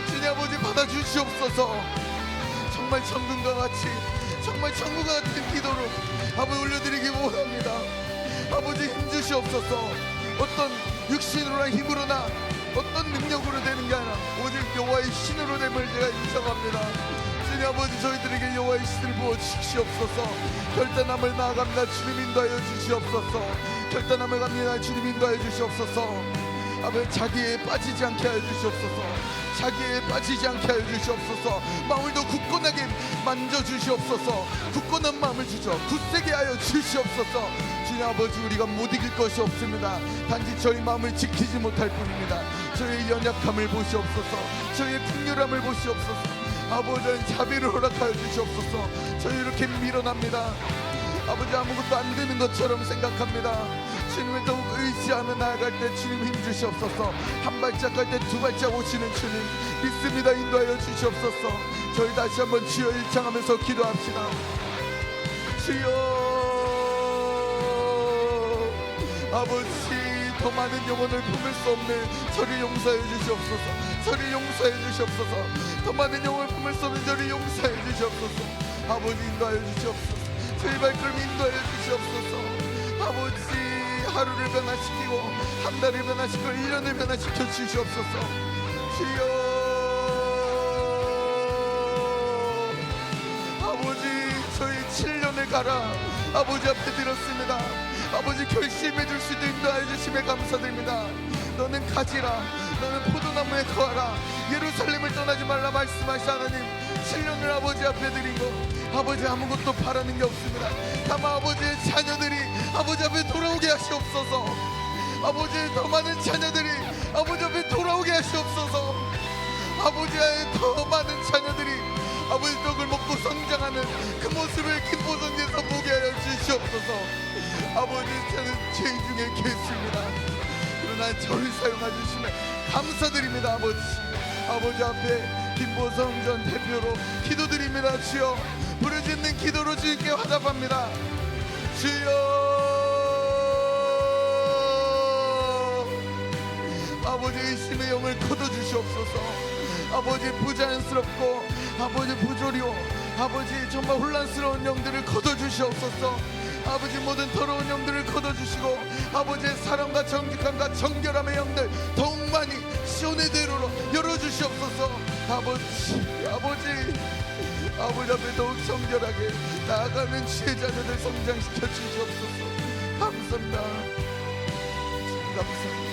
S4: 주님 아버지 받아주시옵소서. 정말 천국과 같이 정말 천국과 같은 기도로 아버지 올려드리기 원합니다. 아버지 힘주시옵소서. 어떤 육신으로나 힘으로나 어떤 능력으로 되는 게 아니라 오직 여호와의 신으로 됨을 제가 인정합니다. 주님 아버지 저희들에게 여호와의 신을 부어주시옵소서. 결단함을 나아갑니다. 주님 인도하여 주시옵소서. 결단함을 갑니다. 주님 인도하여 주시옵소서. 아버지 자기에 빠지지 않게 하여 주시옵소서. 자기에 빠지지 않게 하여 주시옵소서. 마음을 더 굳건하게 만져주시옵소서. 굳건한 마음을 주셔 굳세게 하여 주시옵소서. 주님 아버지 우리가 못 이길 것이 없습니다. 단지 저희 마음을 지키지 못할 뿐입니다. 저희의 연약함을 보시옵소서. 저희의 풍요함을 보시옵소서. 아버지는 자비를 허락하여 주시옵소서. 저희 이렇게 밀어납니다. 아버지 아무것도 안 되는 것처럼 생각합니다. 주님을 더욱 의지하며 나아갈 때 주님 힘주시옵소서. 한 발짝 갈 때 두 발짝 오시는 주님 믿습니다. 인도하여 주시옵소서. 저희 다시 한번 주여 일창하면서 기도합시다. 주여 아버지 더 많은 영혼을 품을 수 없는 저를 용서해 주시옵소서. 저를 용서해 주시옵소서. 더 많은 영혼을 품을 수 없는 저를 용서해 주시옵소서. 아버지 인도하여 주시옵소서. 저희 발걸음 인도하여 주시옵소서. 아버지 하루를 변화시키고 한 달을 변화시키고 1년을 변화시켜 주시옵소서. 주여 아버지 저희 7년을 가라 아버지 앞에 드렸습니다. 아버지 결심해 줄 수 있도록 인도하여 주심에 감사드립니다. 너는 가지라, 너는 포도나무에 거하라, 예루살렘을 떠나지 말라 말씀하신 하나님, 7년을 아버지 앞에 드리고 아버지 아무것도 바라는 게 없습니다. 다만 아버지의 자녀들이 아버지 앞에 돌아오게 하시옵소서. 아버지의 더 많은 자녀들이 아버지 앞에 돌아오게 하시옵소서. 아버지의 더 많은 자녀들이 아버지 떡을 먹고 성장하는 그 모습을 김포성에서 보게 하여 주시옵소서. 아버지, 저는 죄인 중에 개수입니다. 그러나 저를 사용해 주시면 감사드립니다. 아버지 앞에 김포성전 대표로 기도드립니다. 주여, 부르짖는 기도로 주님께 화답합니다. 주여, 아버지 의심의 영을 거둬주시옵소서. 아버지 부자연스럽고 아버지 부조리오 아버지 정말 혼란스러운 영들을 거둬주시옵소서. 아버지 모든 더러운 영들을 거둬주시고 아버지의 사랑과 정직함과 정결함의 영들 더욱 많이 시온의 대로로 열어주시옵소서. 아버지 앞에 더욱 정결하게 나아가는 지혜 자녀들 성장시켜 주시옵소서. 감사합니다. 감사합니다.